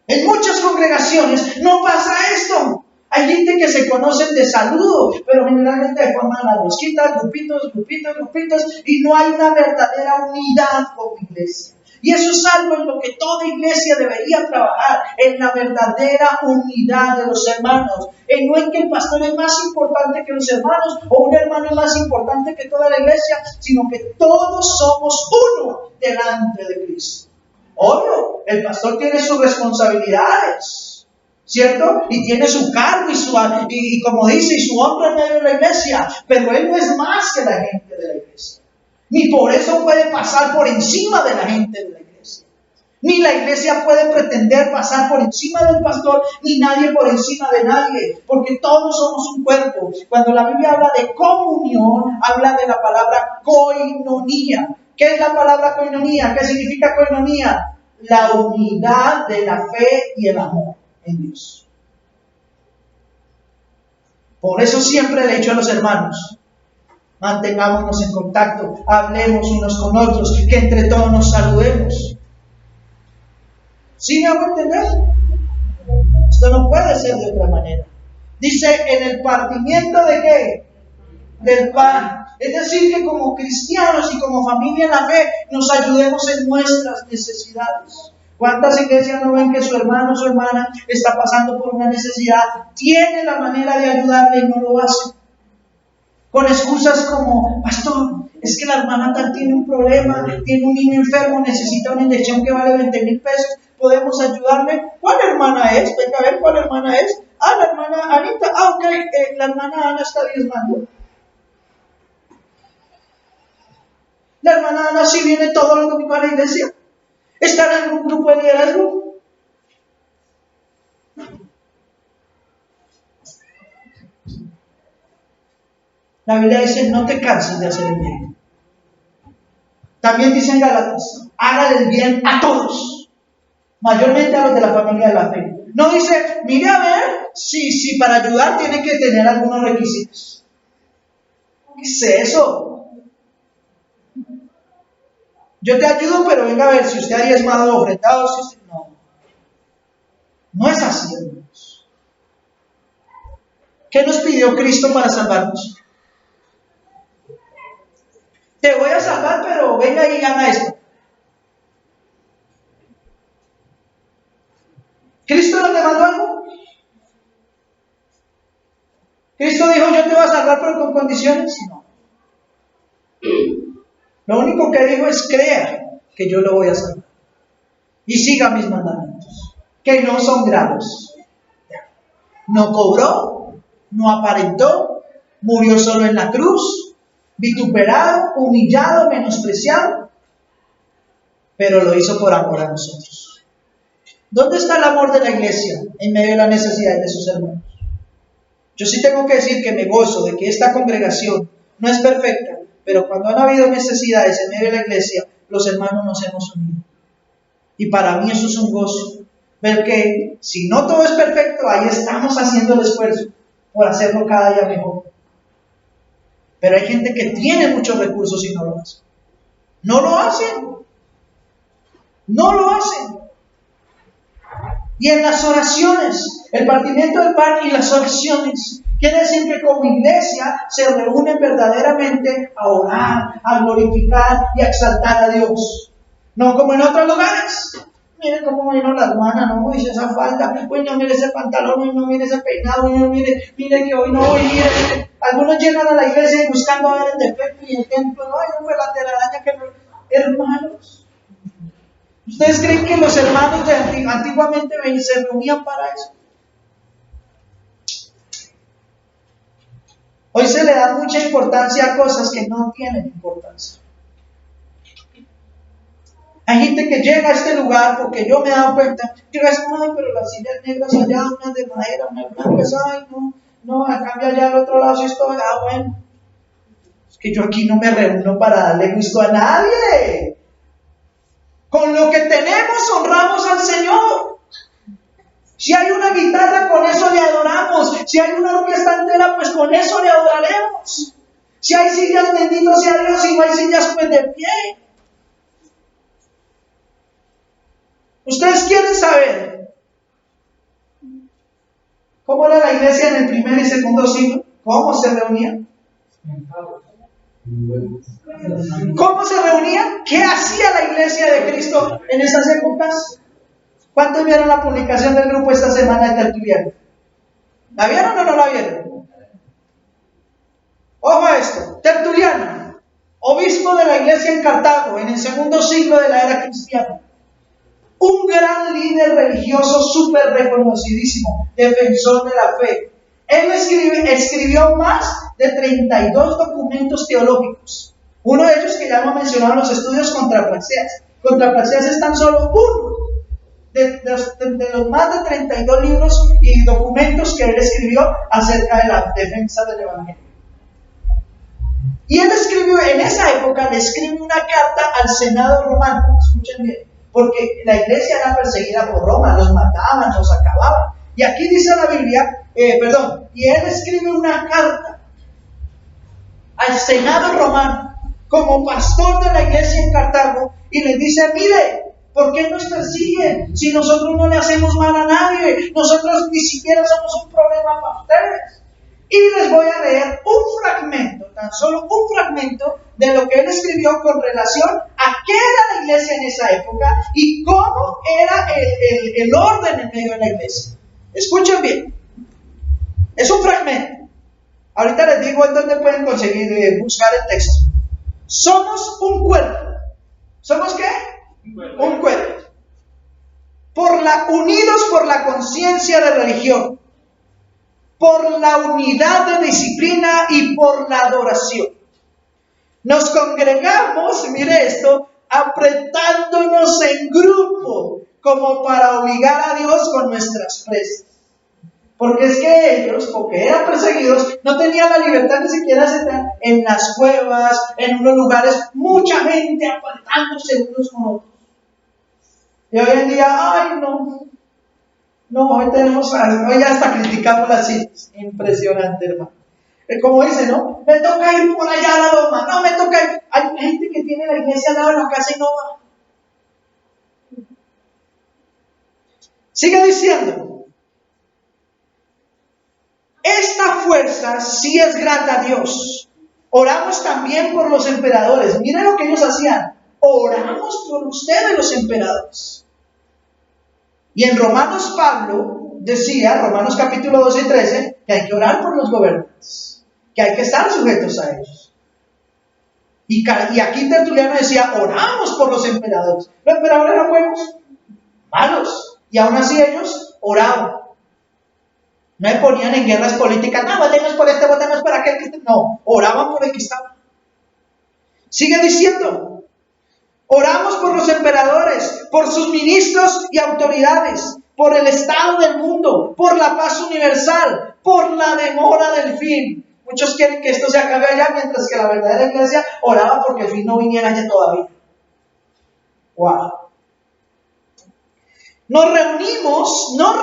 En muchas congregaciones no pasa esto. Hay gente que se conocen de saludo, pero generalmente forman las rosquitas, grupitos, y no hay una verdadera unidad como iglesia. Y eso es algo en lo que toda iglesia debería trabajar, en la verdadera unidad de los hermanos. No en que el pastor es más importante que los hermanos, o un hermano es más importante que toda la iglesia, sino que todos somos uno delante de Cristo. Obvio, el pastor tiene sus responsabilidades, ¿cierto? Y tiene su cargo y como dice, y su honra en medio de la iglesia, pero él no es más que la gente de la iglesia. Ni por eso puede pasar por encima de la gente de la iglesia. Ni la iglesia puede pretender pasar por encima del pastor, ni nadie por encima de nadie, porque todos somos un cuerpo. Cuando la Biblia habla de comunión, habla de la palabra koinonía. ¿Qué es la palabra koinonía? ¿Qué significa koinonía? La unidad de la fe y el amor en Dios. Por eso siempre le he dicho a los hermanos, mantengámonos en contacto, hablemos unos con otros, que entre todos nos saludemos. ¿Sí me hago entender? Esto no puede ser de otra manera. Dice, en el partimiento de ¿qué? Del pan. Es decir, que como cristianos y como familia en la fe, nos ayudemos en nuestras necesidades. ¿Cuántas iglesias no ven que su hermano o su hermana está pasando por una necesidad? Tiene la manera de ayudarle y no lo hace. Con excusas como, pastor, es que la hermana tal tiene un problema, tiene un niño enfermo, necesita una inyección que vale 20,000 pesos, ¿podemos ayudarle? ¿Cuál hermana es? Venga a ver, ¿cuál hermana es? La hermana Anita. Ok, la hermana Ana está diezmando. La hermana Ana sí viene todo el domingo a la iglesia. Está en un grupo de liderazgo. La Biblia dice, no te canses de hacer el bien. También dice en Gálatas, hágale el bien a todos, mayormente a los de la familia de la fe. No dice, mire a ver, si para ayudar tiene que tener algunos requisitos. ¿Qué es eso? Yo te ayudo, pero venga a ver si usted ha diezmado o ofrendado. No es así, hermanos. ¿Qué nos pidió Cristo para salvarnos? Te voy a salvar, pero venga y haga esto. ¿Cristo nos demandó algo? ¿Cristo dijo, yo te voy a salvar, pero con condiciones? No. Lo único que dijo es, crea que yo lo voy a salvar. Y siga mis mandamientos, que no son graves. No cobró, no aparentó, murió solo en la cruz, vituperado, humillado, menospreciado, pero lo hizo por amor a nosotros. ¿Dónde está el amor de la iglesia en medio de la necesidad de sus hermanos? Yo sí tengo que decir que me gozo de que esta congregación no es perfecta, pero cuando han habido necesidades en medio de la iglesia, los hermanos nos hemos unido. Y para mí eso es un gozo. Ver que si no todo es perfecto, ahí estamos haciendo el esfuerzo por hacerlo cada día mejor. Pero hay gente que tiene muchos recursos y no lo hace. No lo hacen. No lo hacen. Y en las oraciones, el partimiento del pan y las oraciones, quiere decir que como iglesia se reúnen verdaderamente a orar, a glorificar y a exaltar a Dios. No como en otros lugares. Mire cómo vino la hermana, no, dice esa falda, uy, no mire ese pantalón, uy, no mire ese peinado, uy, no mire que hoy no voy, mire. Algunos llegan a la iglesia buscando a ver el defecto y el templo, no, no fue la telaraña que no. Hermanos, ¿ustedes creen que los hermanos de antiguamente se reunían para eso? Hoy se le da mucha importancia a cosas que no tienen importancia. Hay gente que llega a este lugar porque yo me he dado cuenta, llega y dice, ay, pero las sillas negras allá, unas de madera, unas blancas, ay, no, a cambio allá al otro lado sí estoy, bueno. Es que yo aquí no me reúno para darle gusto a nadie. Con lo que tenemos honramos al Señor. Si hay una guitarra, con eso le adoramos. Si hay una orquesta entera, pues con eso le adoraremos. Si hay sillas, bendito sea Dios. Si no hay sillas, pues de pie. ¿Ustedes quieren saber cómo era la iglesia en el primer y segundo siglo? ¿Cómo se reunían? ¿Cómo se reunían? ¿Qué hacía la iglesia de Cristo en esas épocas? ¿Cuántos vieron la publicación del grupo esta semana de Tertuliano? ¿La vieron o no la vieron? Ojo a esto. Tertuliano, obispo de la iglesia en Cartago en el segundo siglo de la era cristiana. Un gran líder religioso súper reconocidísimo, defensor de la fe. Él escribió más de 32 documentos teológicos. Uno de ellos que ya hemos mencionado en los estudios contrapraxeas. Contrapraxeas es tan solo uno de los más de 32 libros y documentos que él escribió acerca de la defensa del Evangelio. Y él escribió, en esa época, le escribe una carta al Senado romano. Escuchen bien. Porque la iglesia era perseguida por Roma, los mataban, los acababan. Y aquí dice la Biblia, y él escribe una carta al Senado romano como pastor de la iglesia en Cartago y le dice, mire, ¿por qué nos persiguen si nosotros no le hacemos mal a nadie? Nosotros ni siquiera somos un problema para ustedes. Y les voy a leer un fragmento, tan solo un fragmento de lo que él escribió con relación a qué era la iglesia en esa época y cómo era el orden en medio de la iglesia. Escuchen bien. Es un fragmento. Ahorita les digo en dónde pueden conseguir buscar el texto. Somos un cuerpo. ¿Somos qué? Un cuerpo. Unidos por la conciencia de religión, por la unidad de disciplina y por la adoración. Nos congregamos, mire esto, apretándonos en grupo, como para obligar a Dios con nuestras presas. Porque es que ellos, porque eran perseguidos, no tenían la libertad ni siquiera de estar en las cuevas, en unos lugares, mucha gente apartándose unos con otros. Y hoy en día, ay no, hoy ya hasta criticamos las sillas. Impresionante, hermano. Como dice, ¿no? Me toca ir por allá a la loma, no, me toca ir. Hay gente que tiene la iglesia al lado de la casa y no va. Sigue diciendo, esta fuerza sí es grata a Dios. Oramos también por los emperadores. Miren lo que ellos hacían. Oramos por ustedes, los emperadores. Y en Romanos Pablo decía, Romanos capítulo 12 y 13, que hay que orar por los gobernantes, que hay que estar sujetos a ellos. Y aquí Tertuliano decía, oramos por los emperadores. Los emperadores eran buenos, malos, y aún así ellos oraban. No me ponían en guerras políticas, no, votemos por este, votemos por aquel. No, oraban por el que estaba. Sigue diciendo, oramos por los emperadores, por sus ministros y autoridades, por el estado del mundo, por la paz universal, por la demora del fin. Muchos quieren que esto se acabe allá, mientras que la verdadera iglesia oraba porque el fin no viniera ya todavía. ¡Wow! Nos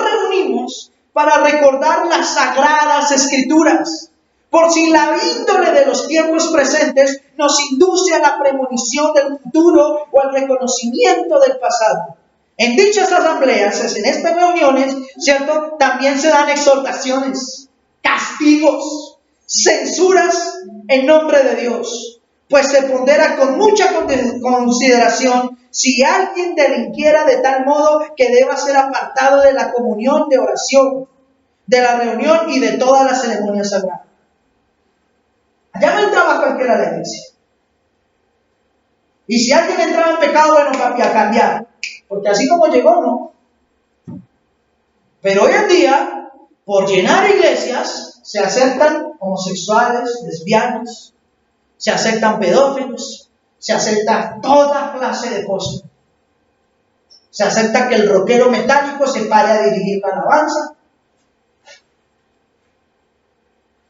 reunimos para recordar las sagradas escrituras, por si la índole de los tiempos presentes nos induce a la premonición del futuro o al reconocimiento del pasado. En dichas asambleas, en estas reuniones, ¿cierto? También se dan exhortaciones, castigos, censuras en nombre de Dios. Pues se pondera con mucha consideración si alguien delinquiera de tal modo que deba ser apartado de la comunión de oración, de la reunión y de todas las ceremonias sagradas. Allá no entraba cualquiera a la iglesia. Y si alguien entraba en pecado, bueno, papi, a cambiar. Porque así como llegó, no. Pero hoy en día, por llenar iglesias, se aceptan homosexuales, lesbianas, se aceptan pedófilos, se acepta toda clase de cosas. Se acepta que el rockero metálico se pare a dirigir la alabanza,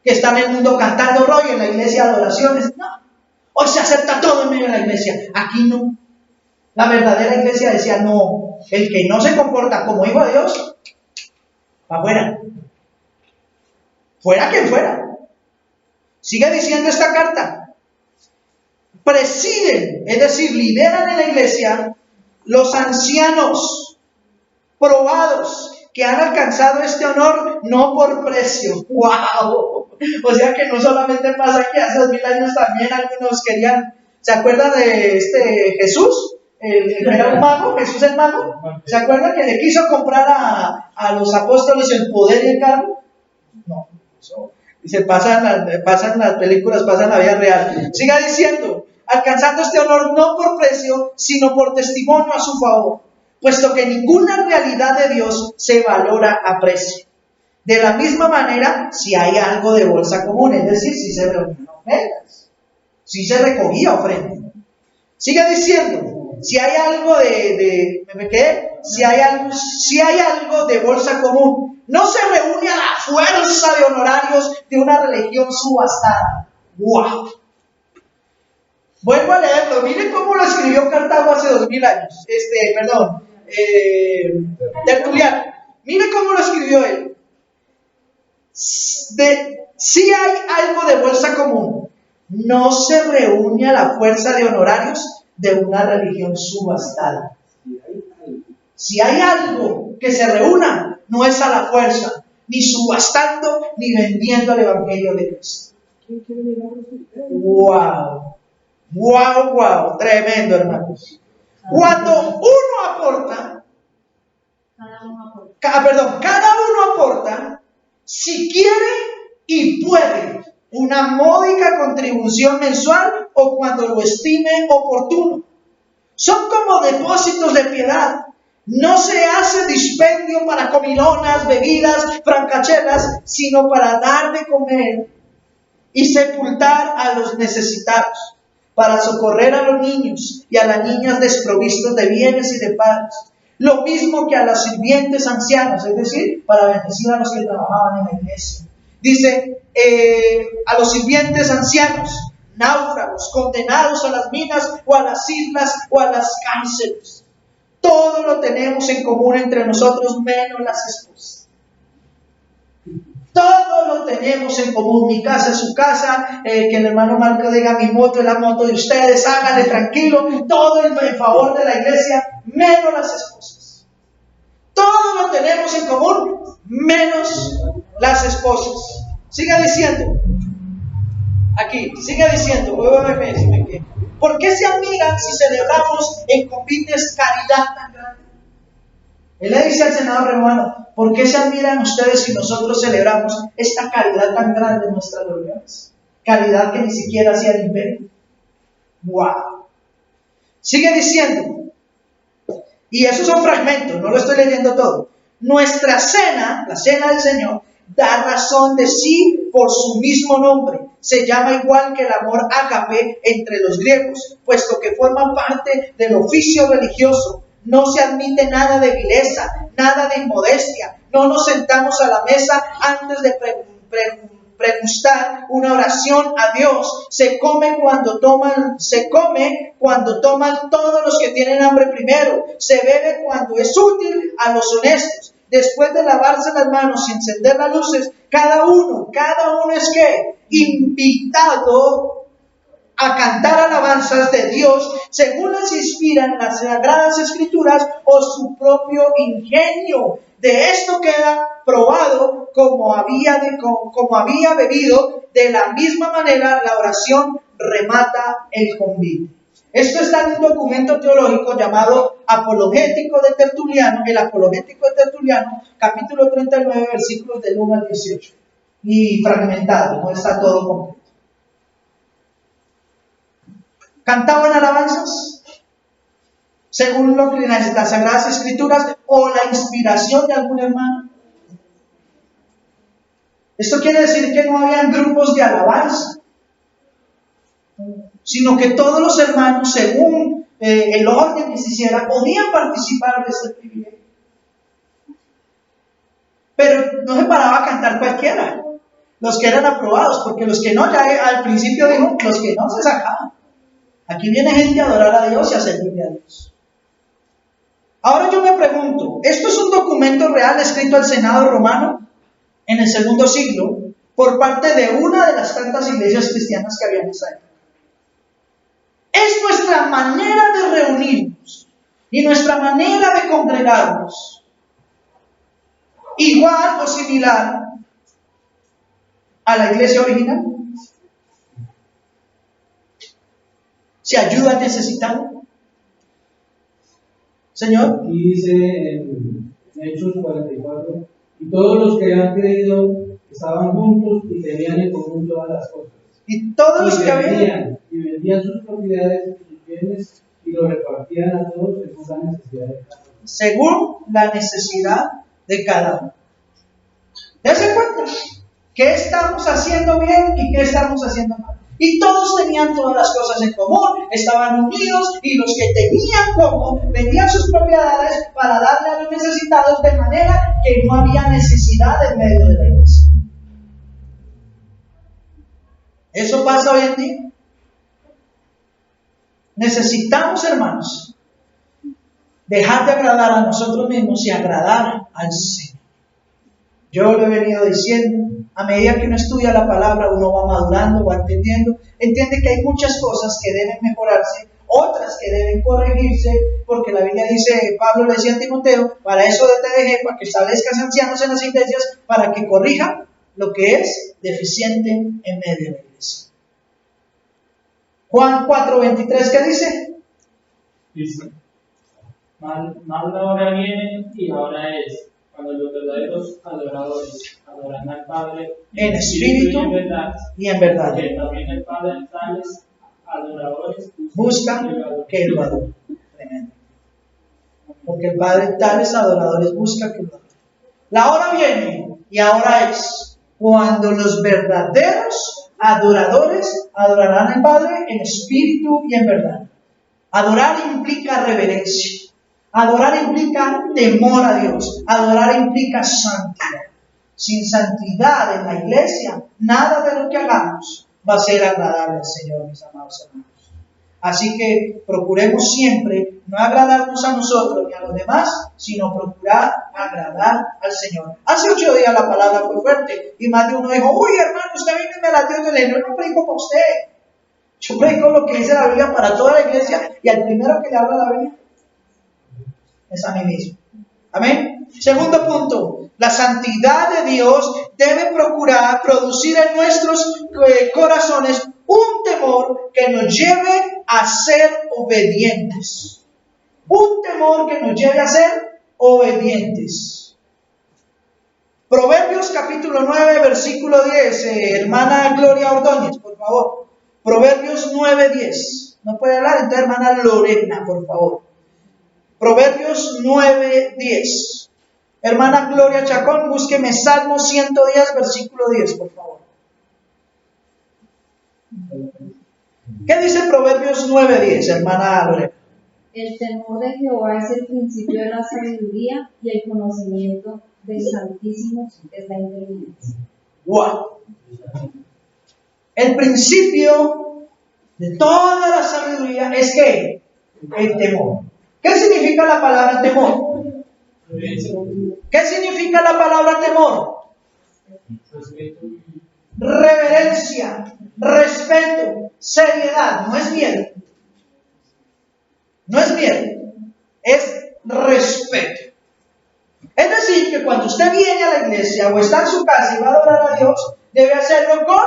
que está en el mundo cantando rollo en la iglesia de adoraciones. No, hoy se acepta todo en medio de la iglesia. Aquí no. La verdadera iglesia decía, no, el que no se comporta como hijo de Dios, va afuera. Fuera quien fuera. Sigue diciendo esta carta. Presiden, es decir, lideran en la iglesia los ancianos probados que han alcanzado este honor no por precio. ¡Wow! O sea que no solamente pasa que hace 2000 años también algunos querían. ¿Se acuerdan de Jesús? El que era un mago, Jesús el mago. ¿Se acuerdan que le quiso comprar a los apóstoles el poder y el cargo? No, eso. Y se pasan las películas, pasan la vida real. Siga diciendo, alcanzando este honor no por precio, sino por testimonio a su favor, puesto que ninguna realidad de Dios se valora a precio. De la misma manera, si hay algo de bolsa común, es decir, si se reunían ofrendas, si se recogía ofrenda. Sigue diciendo, si hay algo si hay algo de bolsa común, no se reúne a la fuerza de honorarios de una religión subastada. ¡Wow! Vuelvo a leerlo. Miren cómo lo escribió Cartago hace 2000 años. Tertuliano. Miren cómo lo escribió él. Si hay algo de bolsa común, no se reúne a la fuerza de honorarios de una religión subastada. Si hay algo que se reúna, no es a la fuerza, ni subastando, ni vendiendo el Evangelio de Cristo. ¡Wow! ¡Wow, wow! Tremendo, hermanos. Cuando uno aporta, cada uno aporta, si quiere y puede, una módica contribución mensual o cuando lo estime oportuno. Son como depósitos de piedad. No se hace dispendio para comilonas, bebidas, francachelas, sino para dar de comer y sepultar a los necesitados, para socorrer a los niños y a las niñas desprovistos de bienes y de padres. Lo mismo que a los sirvientes ancianos, es decir, para bendecir a los que trabajaban en la iglesia. Dice, a los sirvientes ancianos, náufragos, condenados a las minas o a las islas o a las cárceles. Todo lo tenemos en común entre nosotros, menos las esposas. Todo lo tenemos en común. Mi casa es su casa, que el hermano Marco diga mi moto es la moto de ustedes, háganle tranquilo, todo en favor de la iglesia, menos las esposas. Todo lo tenemos en común, menos las esposas. Siga diciendo, aquí, siga diciendo, ¿por qué se admiran si celebramos en convites caridad tan grande? Él le dice al senador romano, ¿por qué se admiran ustedes si nosotros celebramos esta caridad tan grande en nuestras reuniones? Caridad que ni siquiera hacía el imperio. ¡Wow! Sigue diciendo, y esos son fragmentos, no lo estoy leyendo todo. Nuestra cena, la cena del Señor, da razón de sí por su mismo nombre. Se llama igual que el amor ágape entre los griegos, puesto que forman parte del oficio religioso. No se admite nada de vileza, nada de inmodestia. No nos sentamos a la mesa antes de pregustar una oración a Dios. Se come cuando toman todos los que tienen hambre primero. Se bebe cuando es útil a los honestos. Después de lavarse las manos y encender las luces, cada uno es ¿qué? Invitado a cantar alabanzas de Dios según les inspiran las Sagradas Escrituras o su propio ingenio. De esto queda probado como había bebido, de la misma manera la oración remata el convite. Esto está en un documento teológico llamado Apologético de Tertuliano, el Apologético de Tertuliano, capítulo 39, versículos del 1 al 18. Y fragmentado, no está todo completo. ¿Cantaban alabanzas según lo que las Sagradas Escrituras o la inspiración de algún hermano? Esto quiere decir que no habían grupos de alabanza, sino que todos los hermanos, según el orden que se hiciera, podían participar de este privilegio. Pero no se paraba a cantar cualquiera, los que eran aprobados, porque los que no, ya al principio dijo, los que no se sacaban. Aquí viene gente a adorar a Dios y a servirle a Dios. Ahora yo me pregunto, ¿esto es un documento real escrito al Senado romano en el segundo siglo por parte de una de las tantas iglesias cristianas que había en esa época? Es nuestra manera de reunirnos y nuestra manera de congregarnos igual o similar a la iglesia original. ¿Se ayuda al necesitado? Señor. Aquí dice en Hechos 44, y todos los que han creído estaban juntos y tenían en común todas las cosas. Y todos los que habían. Y vendían sus propiedades y sus bienes y lo repartían a todos según la necesidad de cada uno. Según la necesidad de cada uno. Dense cuenta, ¿qué estamos haciendo bien y qué estamos haciendo mal? Y todos tenían todas las cosas en común, estaban unidos, y los que tenían como vendían sus propiedades para darle a los necesitados, de manera que no había necesidad en medio de la iglesia. ¿Eso pasa hoy en día? Necesitamos, hermanos, dejar de agradar a nosotros mismos y agradar al Señor. Yo lo he venido diciendo, a medida que uno estudia la palabra, uno va madurando, va entendiendo, entiende que hay muchas cosas que deben mejorarse, otras que deben corregirse, porque la Biblia dice, Pablo le decía a Timoteo, para eso te dejé, para que establezcas ancianos en las iglesias, para que corrijan lo que es deficiente en medio de la iglesia. Juan 4:23, ¿qué dice? Dice, mas la hora viene y ahora es, cuando los verdaderos adoradores adorarán al Padre en espíritu y en verdad. Que también el Padre de tales adoradores busca que lo adoren. Tremendo. Porque el Padre de tales adoradores busca que lo adoren. La hora viene y ahora es cuando los verdaderos adoradores adorarán al Padre en espíritu y en verdad. Adorar implica reverencia. Adorar implica temor a Dios. Adorar implica santidad. Sin santidad en la iglesia, nada de lo que hagamos va a ser agradable al Señor, mis amados hermanos. Así que procuremos siempre no agradarnos a nosotros ni a los demás, sino procurar agradar al Señor. Hace 8 días la palabra fue fuerte y más de uno dijo, uy hermano, usted viene y me la dio de ley. No predico para usted. Yo predico lo que dice la Biblia para toda la iglesia y al primero que le habla la Biblia es a mí mismo. Amén. Segundo punto, la santidad de Dios debe procurar producir en nuestros corazones un temor que nos lleve a ser obedientes. Un temor que nos lleve a ser obedientes. Proverbios capítulo 9, versículo 10. Hermana Gloria Ordóñez, por favor. Proverbios 9, 10. No puede hablar, entonces hermana Lorena, por favor. Proverbios 9, 10. Hermana Gloria Chacón, búsqueme Salmo 110, versículo 10, por favor. ¿Qué dice Proverbios 9, 10, hermana Lorena? El temor de Jehová es el principio de la sabiduría y el conocimiento del Santísimo es la inteligencia. ¡Wow! El principio de toda la sabiduría es que el temor. ¿Qué significa la palabra temor? ¿Qué significa la palabra temor? Reverencia. respeto, seriedad, no es miedo. No es miedo, es respeto. Es decir, que cuando usted viene a la iglesia o está en su casa y va a adorar a Dios, debe hacerlo con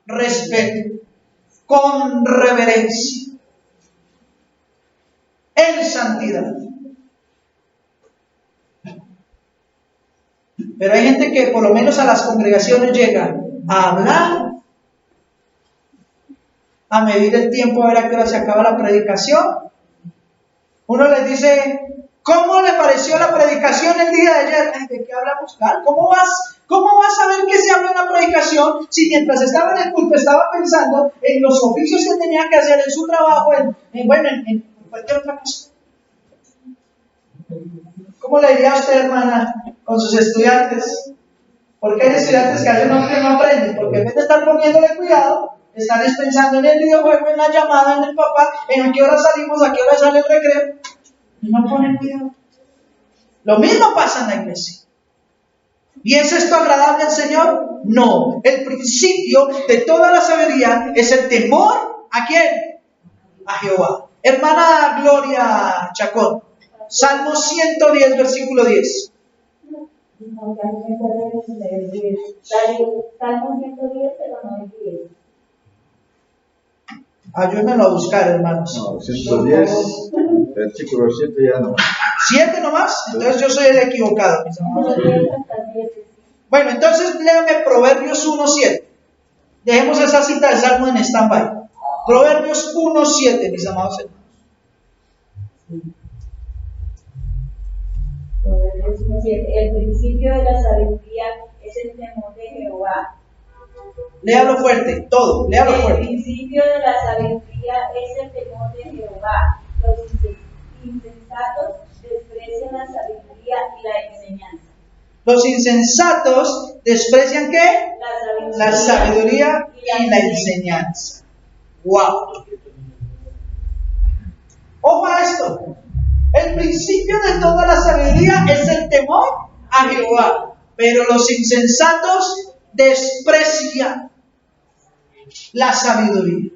respeto, con reverencia, en santidad. Pero hay gente que por lo menos a las congregaciones llega a hablar, a medir el tiempo a ver a qué hora se acaba la predicación. Uno les dice, ¿cómo le pareció la predicación el día de ayer? Ay, ¿de qué hablamos? ¿Cómo vas a ver qué se habla en la predicación si mientras estaba en el culto estaba pensando en los oficios que tenía que hacer en su trabajo, en cualquier otra cosa? ¿Cómo le diría a usted, hermana, con sus estudiantes? Porque hay estudiantes que a veces no aprenden, porque en vez de estar poniéndole cuidado, están pensando en el videojuego, en la llamada, en el papá, en a qué hora salimos, a qué hora sale el recreo, y no ponen cuidado. Lo mismo pasa en la iglesia. ¿Y es esto agradable al Señor? No. El principio de toda la sabiduría es el temor, ¿a quién? A Jehová. Hermana Gloria Chacón, Salmo 110, versículo 10. Salmo 110, pero no es 10. Ayúdenmelo a buscar, hermanos. No, 110, versículo 7 ya no. ¿7 nomás? Entonces yo soy el equivocado, mis amados. Bueno, entonces léame Proverbios 1:7. Dejemos esa cita del Salmo en stand-by. Proverbios 1:7, mis amados hermanos. Proverbios 1:7. El principio de la sabiduría es el temor de Jehová. Léalo fuerte, todo, léalo fuerte. El principio de la sabiduría es el temor de Jehová. Los insensatos desprecian la sabiduría y la enseñanza. Los insensatos desprecian ¿qué? La sabiduría y la enseñanza. ¡Wow! Ojo a esto. El principio de toda la sabiduría es el temor a Jehová. Pero los insensatos desprecian la sabiduría.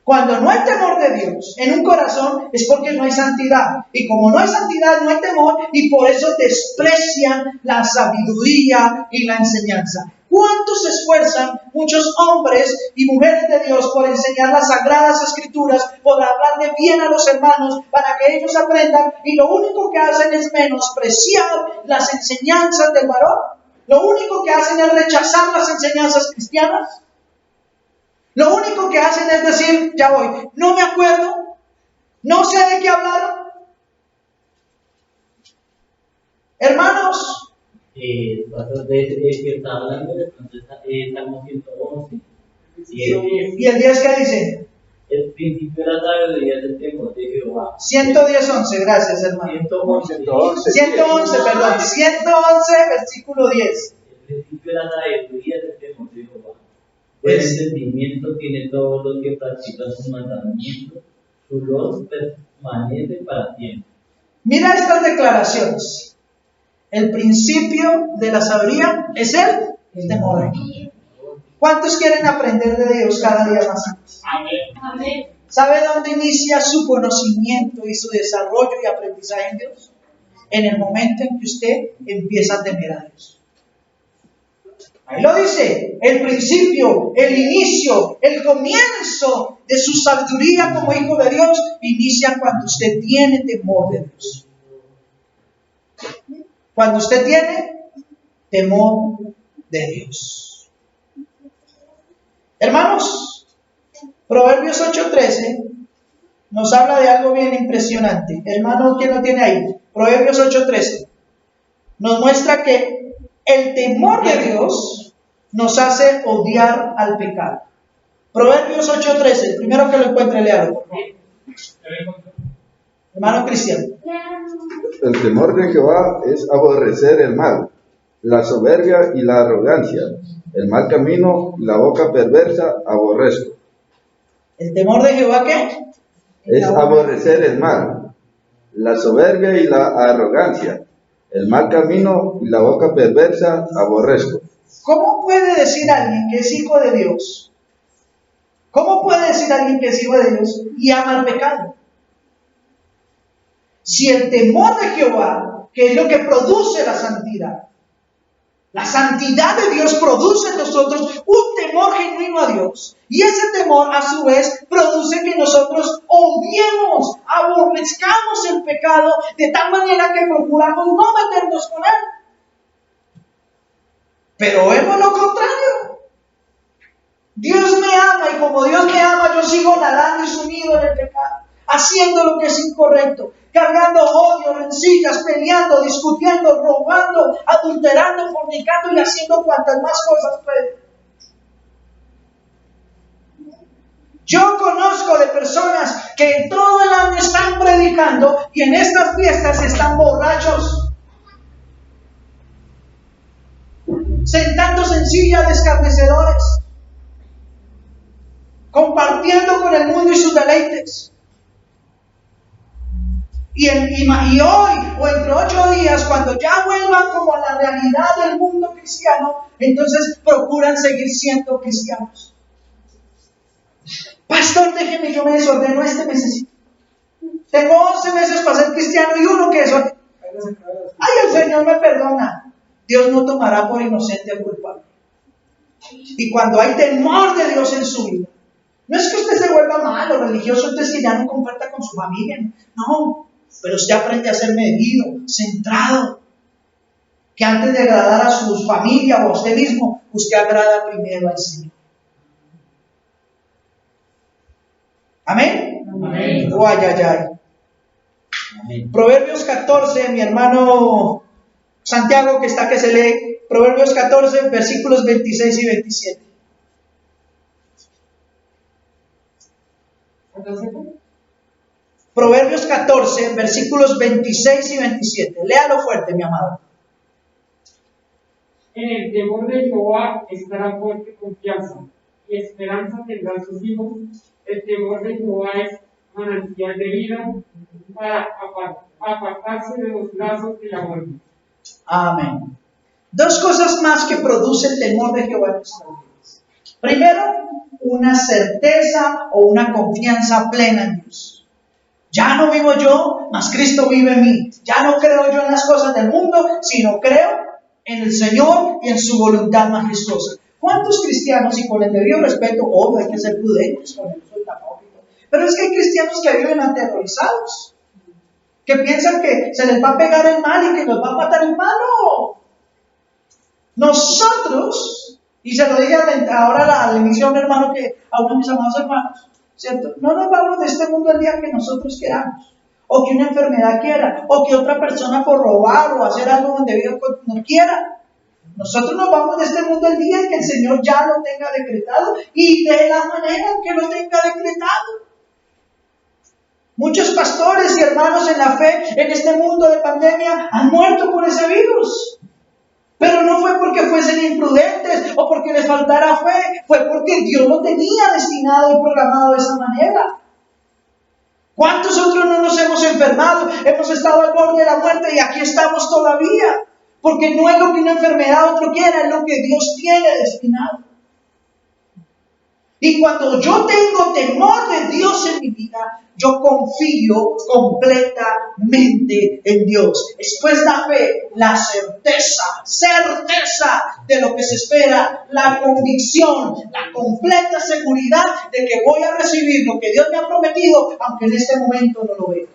Cuando no hay temor de Dios en un corazón es porque no hay santidad. Y como no hay santidad, no hay temor, y por eso desprecian la sabiduría y la enseñanza. ¿Cuánto se esfuerzan muchos hombres y mujeres de Dios por enseñar las sagradas escrituras, por hablarle bien a los hermanos para que ellos aprendan? Y lo único que hacen es menospreciar las enseñanzas del varón. Lo único que hacen es rechazar las enseñanzas cristianas. Lo único que hacen es decir, ya voy, no me acuerdo, no sé de qué hablaron. Hermanos, Pastor, de que está hablando de Salmo 111. ¿y el 10 qué dice? El principio de la sabiduría es el temor de Jehová. 110:11, gracias hermano. 111. 111, perdón, 111, versículo 10. El principio de la sabiduría es el temor de Jehová. Buen entendimiento tiene todo lo que practican sus mandamientos, su luz permanece para siempre. Mira estas declaraciones. El principio de la sabiduría es el temor. ¿Cuántos quieren aprender de Dios cada día más? Amén. ¿Sabe dónde inicia su conocimiento y su desarrollo y aprendizaje en Dios? En el momento en que usted empieza a temer a Dios. Ahí lo dice, el principio, el inicio, el comienzo de su sabiduría como hijo de Dios inicia cuando usted tiene temor de Dios. Cuando usted tiene temor de Dios. Hermanos, Proverbios 8:13 nos habla de algo bien impresionante. Hermano, ¿quién lo tiene ahí? Proverbios 8:13 nos muestra que el temor de Dios nos hace odiar al pecado. Proverbios 8:13, el primero que lo encuentre, léalo, por favor. Hermano Cristiano. El temor de Jehová es aborrecer el mal, la soberbia y la arrogancia, el mal camino y la boca perversa aborrezco. ¿El temor de Jehová qué? Es aborrecer el mal, la soberbia y la arrogancia, el mal camino y la boca perversa aborrezco. ¿Cómo puede decir alguien que es hijo de Dios ¿Cómo puede decir alguien que es hijo de Dios y ama el pecado? Si el temor de Jehová, que es lo que produce la santidad de Dios produce en nosotros un temor genuino a Dios. Y ese temor, a su vez, produce que nosotros odiemos, aborrezcamos el pecado de tal manera que procuramos no meternos con él. Pero vemos lo contrario. Dios me ama y como Dios me ama, yo sigo nadando y sumido en el pecado, haciendo lo que es incorrecto, cargando odio, rencillas, peleando, discutiendo, robando, adulterando, fornicando y haciendo cuantas más cosas puedo. Yo conozco de personas que en todo el año están predicando y en estas fiestas están borrachos, sentándose en sillas de escarnecedores, compartiendo con el mundo y sus deleites. Y hoy, o entre 8 días, cuando ya vuelvan como a la realidad del mundo cristiano, entonces procuran seguir siendo cristianos. Pastor, déjeme, yo me desordeno este mesecito. Tengo 11 meses para ser cristiano y uno que desordena. Ay, el Señor me perdona. Dios no tomará por inocente al culpable. Y cuando hay temor de Dios en su vida, no es que usted se vuelva malo, religioso, entonces que ya no comparta con su familia. No, pero usted aprende a ser medido, centrado. Que antes de agradar a su familia o a usted mismo, usted agrada primero al Señor. ¿Amén? Amén. Oh, ay, ay, ay. Amén. Proverbios 14, mi hermano Santiago que está que se lee. Proverbios 14, versículos 26 y 27. Proverbios 14, versículos 26 y 27. Léalo fuerte, mi amado. En el temor de Jehová estará fuerte confianza, y esperanza tendrán sus hijos. El temor de Jehová es manantial de vida para apartarse de los lazos de la muerte. Amén. Dos cosas más que produce el temor de Jehová en nuestras vidas. Primero, una certeza o una confianza plena en Dios. Ya no vivo yo, mas Cristo vive en mí. Ya no creo yo en las cosas del mundo, sino creo en el Señor y en su voluntad majestuosa. ¿Cuántos cristianos, y con el debido respeto, obvio, hay que ser prudentes con el uso del tapabocas, pero es que hay cristianos que viven aterrorizados, que piensan que se les va a pegar el mal y que nos va a matar el malo? Nosotros, y se lo dije ahora a la emisión, hermano, que a uno de mis amados hermanos, ¿cierto? No nos vamos de este mundo el día que nosotros queramos, o que una enfermedad quiera, o que otra persona por robar o hacer algo indebido no quiera. Nosotros nos vamos de este mundo el día en que el Señor ya lo tenga decretado y de la manera en que lo tenga decretado. Muchos pastores y hermanos en la fe en este mundo de pandemia han muerto por ese virus. Pero no fue porque fuesen imprudentes o porque les faltara fe, fue porque Dios lo tenía destinado y programado de esa manera. ¿Cuántos otros no nos hemos enfermado? Hemos estado al borde de la muerte y aquí estamos todavía. Porque no es lo que una enfermedad otro quiera, es lo que Dios tiene destinado. Y cuando yo tengo temor de Dios en mi vida, yo confío completamente en Dios. Después la fe, la certeza de lo que se espera, la convicción, la completa seguridad de que voy a recibir lo que Dios me ha prometido, aunque en este momento no lo vea.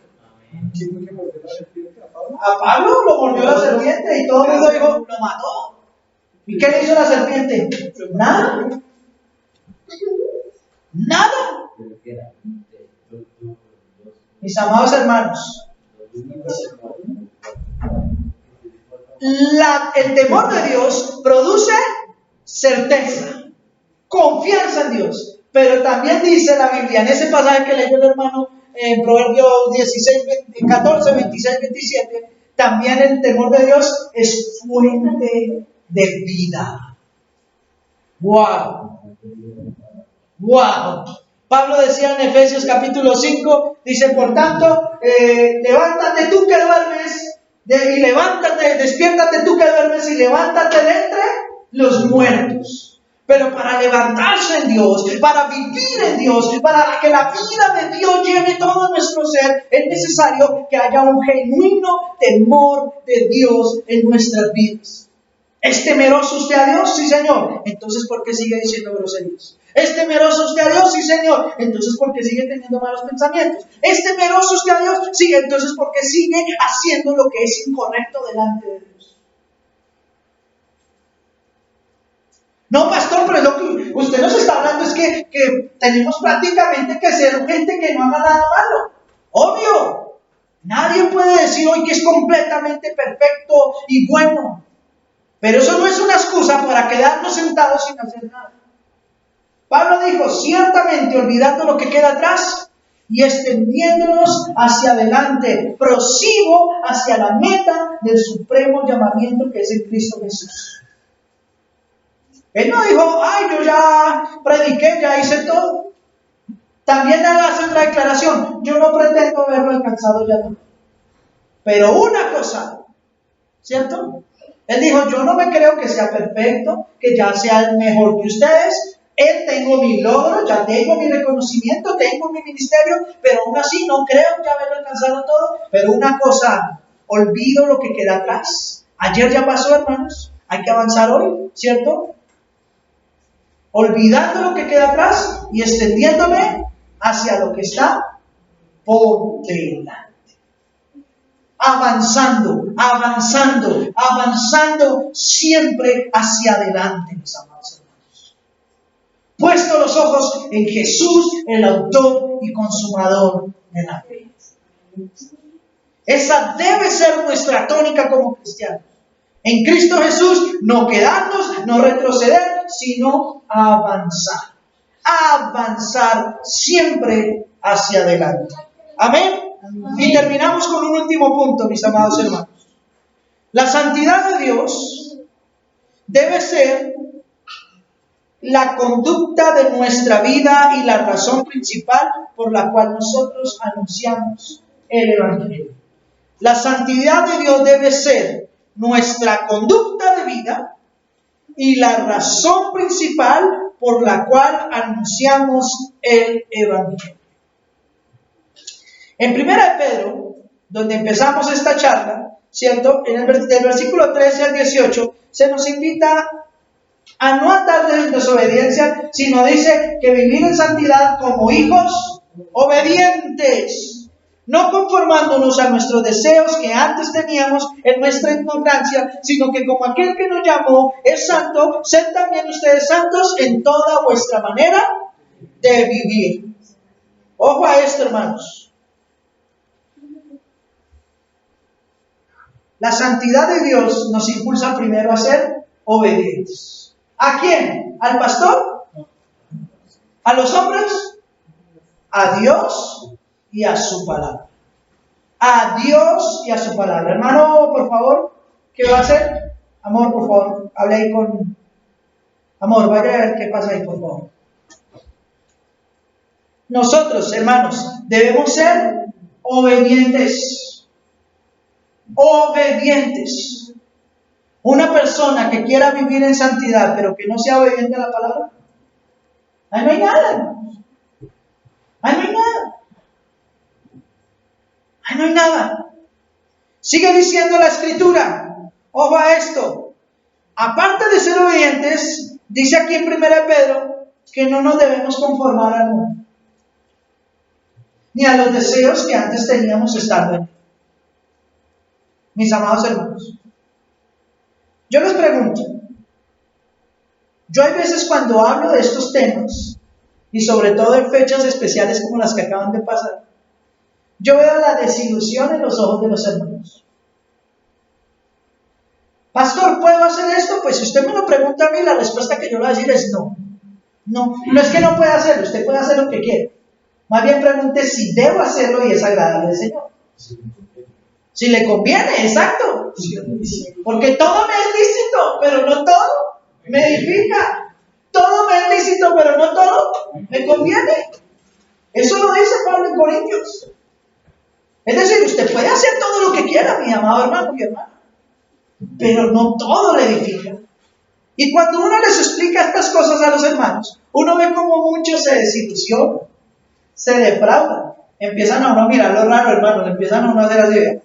A Pablo lo mordió la serpiente y todo el mundo dijo, lo mató. ¿Y qué le hizo la serpiente? Nada. Nada. Mis amados hermanos, el temor de Dios produce certeza, confianza en Dios. Pero también dice la Biblia, en ese pasaje que leyó el hermano en Proverbios 14, 26, 27, también el temor de Dios es fuente de vida. ¡Wow! ¡Wow! Pablo decía en Efesios capítulo 5, dice, por tanto, levántate tú que duermes, y levántate, despiértate tú que duermes y levántate de entre los muertos. Pero para levantarse en Dios, para vivir en Dios, para que la vida de Dios llene todo nuestro ser, es necesario que haya un genuino temor de Dios en nuestras vidas. ¿Es temeroso usted a Dios? Sí, Señor. Entonces, ¿por qué sigue diciendo groserías? ¿Es temeroso usted a Dios? Sí, Señor. Entonces, ¿por qué sigue teniendo malos pensamientos? ¿Es temeroso usted a Dios? Sí. Entonces, ¿por qué sigue haciendo lo que es incorrecto delante de Dios? No, pastor, pero es lo que usted nos está hablando es que tenemos prácticamente que ser gente que no haga nada malo. Obvio. Nadie puede decir hoy que es completamente perfecto y bueno. Pero eso no es una excusa para quedarnos sentados sin hacer nada. Pablo dijo, ciertamente olvidando lo que queda atrás y extendiéndonos hacia adelante, prosigo hacia la meta del supremo llamamiento que es en Cristo Jesús. Él no dijo, ay, yo ya prediqué, ya hice todo. También hace otra declaración, yo no pretendo haberlo alcanzado ya todo. Pero una cosa, ¿cierto? Él dijo, yo no me creo que sea perfecto, que ya sea el mejor que ustedes. Tengo mi logro, ya tengo mi reconocimiento, tengo mi ministerio, pero aún así no creo ya haberlo alcanzado todo. Pero una cosa, olvido lo que queda atrás. Ayer ya pasó, hermanos, hay que avanzar hoy, ¿cierto? Olvidando lo que queda atrás y extendiéndome hacia lo que está por delante. Avanzando, avanzando, avanzando siempre hacia adelante, mis amados hermanos. Puesto los ojos en Jesús, el autor y consumador de la fe. Esa debe ser nuestra tónica como cristianos. En Cristo Jesús, no quedarnos, no retroceder, sino avanzar. Avanzar siempre hacia adelante. Amén. Y terminamos con un último punto, mis amados hermanos. La santidad de Dios debe ser la conducta de nuestra vida y la razón principal por la cual nosotros anunciamos el Evangelio. La santidad de Dios debe ser nuestra conducta de vida y la razón principal por la cual anunciamos el Evangelio. En 1 Pedro, donde empezamos esta charla, ¿cierto? Del versículo 13 al 18, se nos invita a no andar en desobediencia, sino dice que vivir en santidad como hijos obedientes, no conformándonos a nuestros deseos que antes teníamos en nuestra ignorancia, sino que como aquel que nos llamó es santo, sed también ustedes santos en toda vuestra manera de vivir. Ojo a esto, hermanos. La santidad de Dios nos impulsa primero a ser obedientes. ¿A quién? ¿Al pastor? ¿A los hombres? A Dios y a su palabra. A Dios y a su palabra. Hermano, por favor, ¿qué va a hacer? Amor, por favor, hable ahí con... Amor, vaya a ver qué pasa ahí, por favor. Nosotros, hermanos, debemos ser obedientes. Obedientes. Una persona que quiera vivir en santidad, pero que no sea obediente a la palabra, ahí no hay nada, hermanos. Ahí no hay nada. Ahí no hay nada. Sigue diciendo la Escritura. Ojo a esto. Aparte de ser obedientes, dice aquí en 1 Pedro que no nos debemos conformar al mundo, ni a los deseos que antes teníamos estando en él. Mis amados hermanos, yo les pregunto, yo hay veces cuando hablo de estos temas, y sobre todo en fechas especiales como las que acaban de pasar, yo veo la desilusión en los ojos de los hermanos. Pastor, ¿puedo hacer esto? Pues si usted me lo pregunta a mí, la respuesta que yo le voy a decir es no. No es que no pueda hacerlo, usted puede hacer lo que quiera. Más bien pregunte si debo hacerlo y es agradable al Señor. Si le conviene, exacto. Porque todo me es lícito, pero no todo me edifica. Todo me es lícito, pero no todo me conviene. Eso lo dice Pablo en Corintios. Es decir, usted puede hacer todo lo que quiera, mi amado hermano y hermana, pero no todo le edifica. Y cuando uno les explica estas cosas a los hermanos, uno ve como muchos se desilusionan, se defraudan, empiezan a uno a mirar lo raro, hermanos, empiezan a uno a hacer así.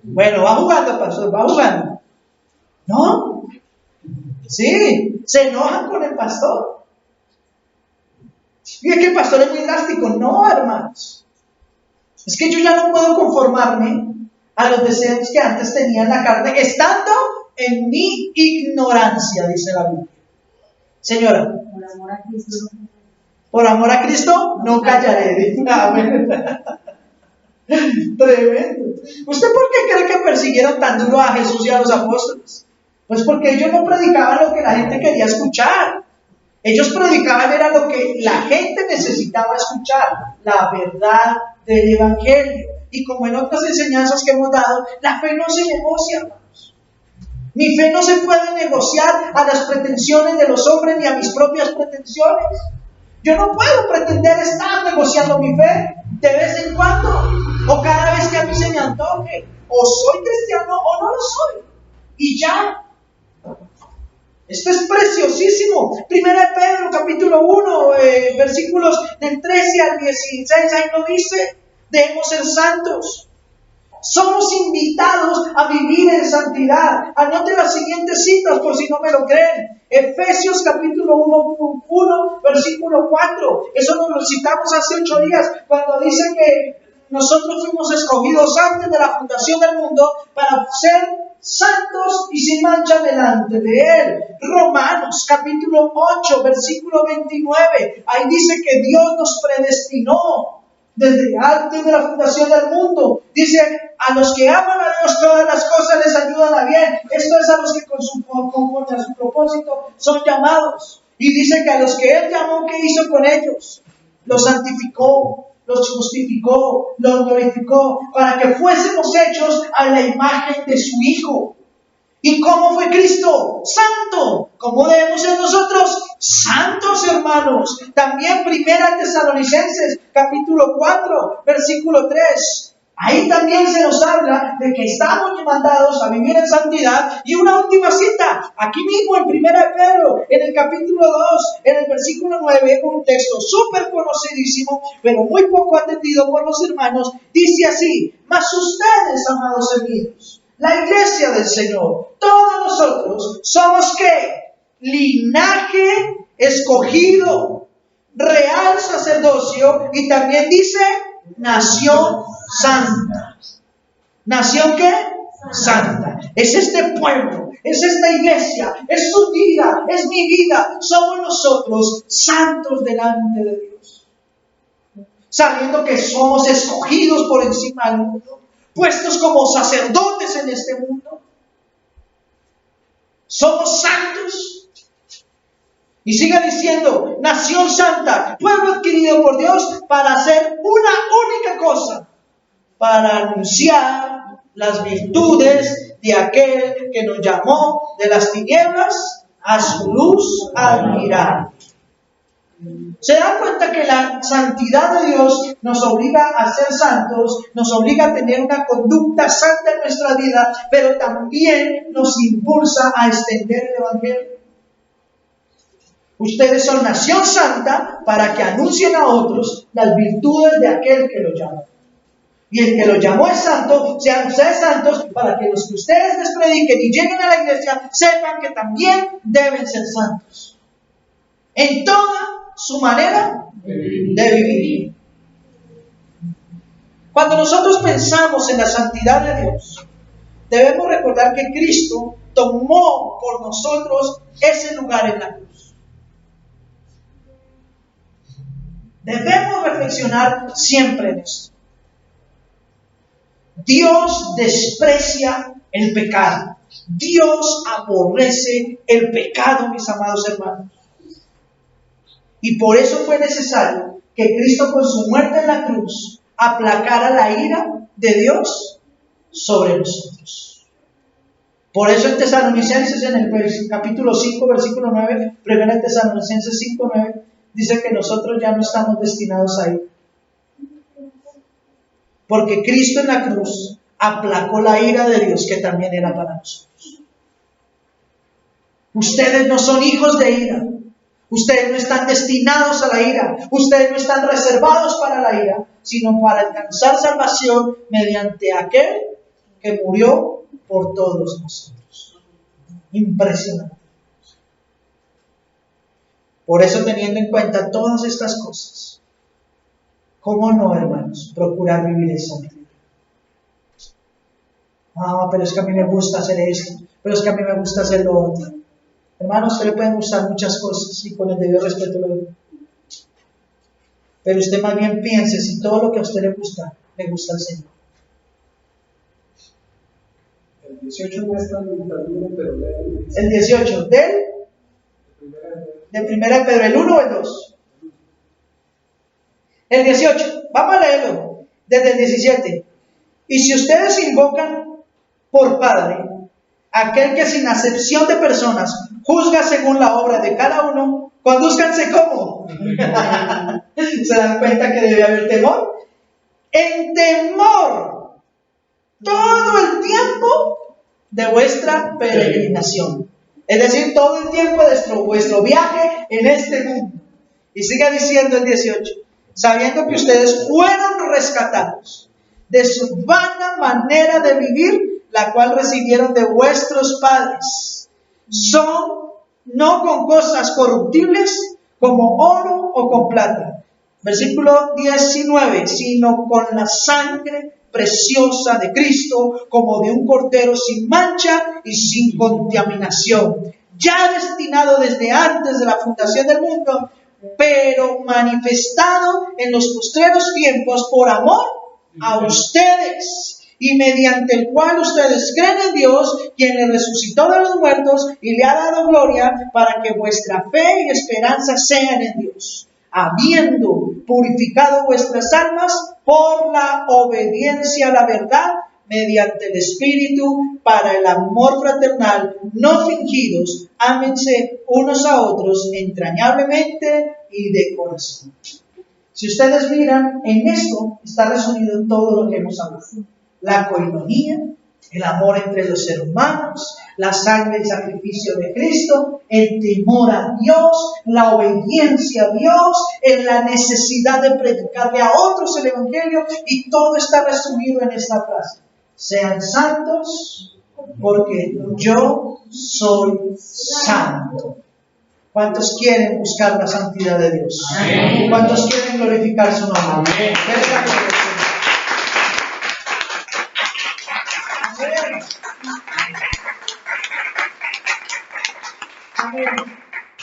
Bueno, va jugando, pastor, va jugando. ¿No? Sí, se enojan con el pastor. Y es que el pastor es muy drástico. No, hermanos. Es que yo ya no puedo conformarme a los deseos que antes tenía en la carne, estando en mi ignorancia, dice la Biblia. Señora, por amor a Cristo no callaré. Amén. Tremendo. ¿Usted por qué cree que persiguieron tan duro a Jesús y a los apóstoles? Pues porque ellos no predicaban lo que la gente quería escuchar. Ellos predicaban era lo que la gente necesitaba escuchar, la verdad del Evangelio. Y como en otras enseñanzas que hemos dado, la fe no se negocia, hermanos. Mi fe no se puede negociar a las pretensiones de los hombres ni a mis propias pretensiones. Yo no puedo pretender estar negociando mi fe de vez en cuando, o cada vez que a mí se me antoje. O soy cristiano o no lo soy. Y ya. Esto es preciosísimo. Primera de Pedro, capítulo 1, versículos del 13 al 16, ahí lo dice. Debemos ser santos. Somos invitados a vivir en santidad. Anote las siguientes citas por si no me lo creen. Efesios capítulo 1, versículo 4. Eso nos lo citamos hace 8 días, cuando dice que nosotros fuimos escogidos antes de la fundación del mundo para ser santos y sin mancha delante de Él. Romanos capítulo 8, versículo 29. Ahí dice que Dios nos predestinó desde antes de la fundación del mundo. Dice, a los que aman a Dios todas las cosas les ayudan a bien. Esto es a los que conforme a su propósito son llamados. Y dice que a los que Él llamó, ¿qué hizo con ellos? Los santificó, los justificó, los glorificó, para que fuésemos hechos a la imagen de su Hijo. ¿Y cómo fue Cristo? Santo. ¿Cómo debemos ser nosotros? Santos, hermanos. También Primera Tesalonicenses, capítulo 4, versículo 3. Ahí también se nos habla de que estamos mandados a vivir en santidad. Y una última cita, aquí mismo en Primera de Pedro, en el capítulo 2, en el versículo 9, un texto súper conocidísimo, pero muy poco atendido por los hermanos, dice así: mas ustedes, amados hermanos, la iglesia del Señor, todos nosotros somos ¿qué? Linaje escogido, real sacerdocio, y también dice nación santa. ¿Nación qué? Santa. Es este pueblo, es esta iglesia, es su vida, es mi vida. Somos nosotros santos delante de Dios, sabiendo que somos escogidos por encima del mundo, puestos como sacerdotes en este mundo. Somos santos. Y sigue diciendo, nación santa, pueblo adquirido por Dios para hacer una única cosa: para anunciar las virtudes de aquel que nos llamó de las tinieblas a su luz admirable. ¿Se dan cuenta que la santidad de Dios nos obliga a ser santos, nos obliga a tener una conducta santa en nuestra vida, pero también nos impulsa a extender el Evangelio? Ustedes son nación santa para que anuncien a otros las virtudes de aquel que los llamó. Y el que los llamó es santo, sean ustedes santos, para que los que ustedes les prediquen y lleguen a la iglesia sepan que también deben ser santos en toda su manera de vivir. Cuando nosotros pensamos en la santidad de Dios, debemos recordar que Cristo tomó por nosotros ese lugar en la cruz. Debemos reflexionar siempre en esto. Dios desprecia el pecado. Dios aborrece el pecado, mis amados hermanos. Y por eso fue necesario que Cristo, con su muerte en la cruz, aplacara la ira de Dios sobre nosotros. Por eso en Tesalonicenses, en el capítulo 5, versículo 9, 1 Tesalonicenses 5, 9, dice que nosotros ya no estamos destinados a ir. Porque Cristo en la cruz aplacó la ira de Dios, que también era para nosotros. Ustedes no son hijos de ira. Ustedes no están destinados a la ira. Ustedes no están reservados para la ira, sino para alcanzar salvación mediante aquel que murió por todos nosotros. Impresionante. Por eso, teniendo en cuenta todas estas cosas, ¿cómo no, hermanos, procurar vivir en santidad? Pero es que a mí me gusta hacer esto, pero es que a mí me gusta hacer lo otro. Hermanos, a usted le pueden gustar muchas cosas y con el debido respeto lo digo. Pero usted más bien piense si todo lo que a usted le gusta al Señor. El 18 no es tan duro, pero el 18 de Primera de Pedro, ¿el 1 o el 2? El 18, vamos a leerlo, desde el 17. Y si ustedes invocan por Padre aquel que sin acepción de personas juzga según la obra de cada uno, condúzcanse como. ¿Se dan cuenta que debe haber temor? En temor todo el tiempo de vuestra peregrinación. Es decir, todo el tiempo de vuestro viaje en este mundo. Y sigue diciendo el 18, sabiendo que ustedes fueron rescatados de su vana manera de vivir, la cual recibieron de vuestros padres. Son no con cosas corruptibles como oro o con plata. Versículo 19, sino con la sangre preciosa de Cristo, como de un cordero sin mancha y sin contaminación, ya destinado desde antes de la fundación del mundo, pero manifestado en los postreros tiempos por amor a ustedes, y mediante el cual ustedes creen en Dios, quien le resucitó de los muertos y le ha dado gloria, para que vuestra fe y esperanza sean en Dios, habiendo purificado vuestras almas por la obediencia a la verdad, mediante el Espíritu, para el amor fraternal, no fingidos, ámense unos a otros entrañablemente y de corazón. Si ustedes miran, en esto está resumido todo lo que hemos hablado. La coinonía, el amor entre los seres humanos, la sangre y sacrificio de Cristo, el temor a Dios, la obediencia a Dios, la necesidad de predicarle a otros el Evangelio, y todo está resumido en esta frase: sean santos porque yo soy santo. ¿Cuántos quieren buscar la santidad de Dios? Amén. ¿Cuántos quieren glorificar su nombre? Amén. Amén. Amén.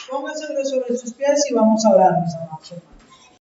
Pónganse sobre sus pies y vamos a orar, mis amados.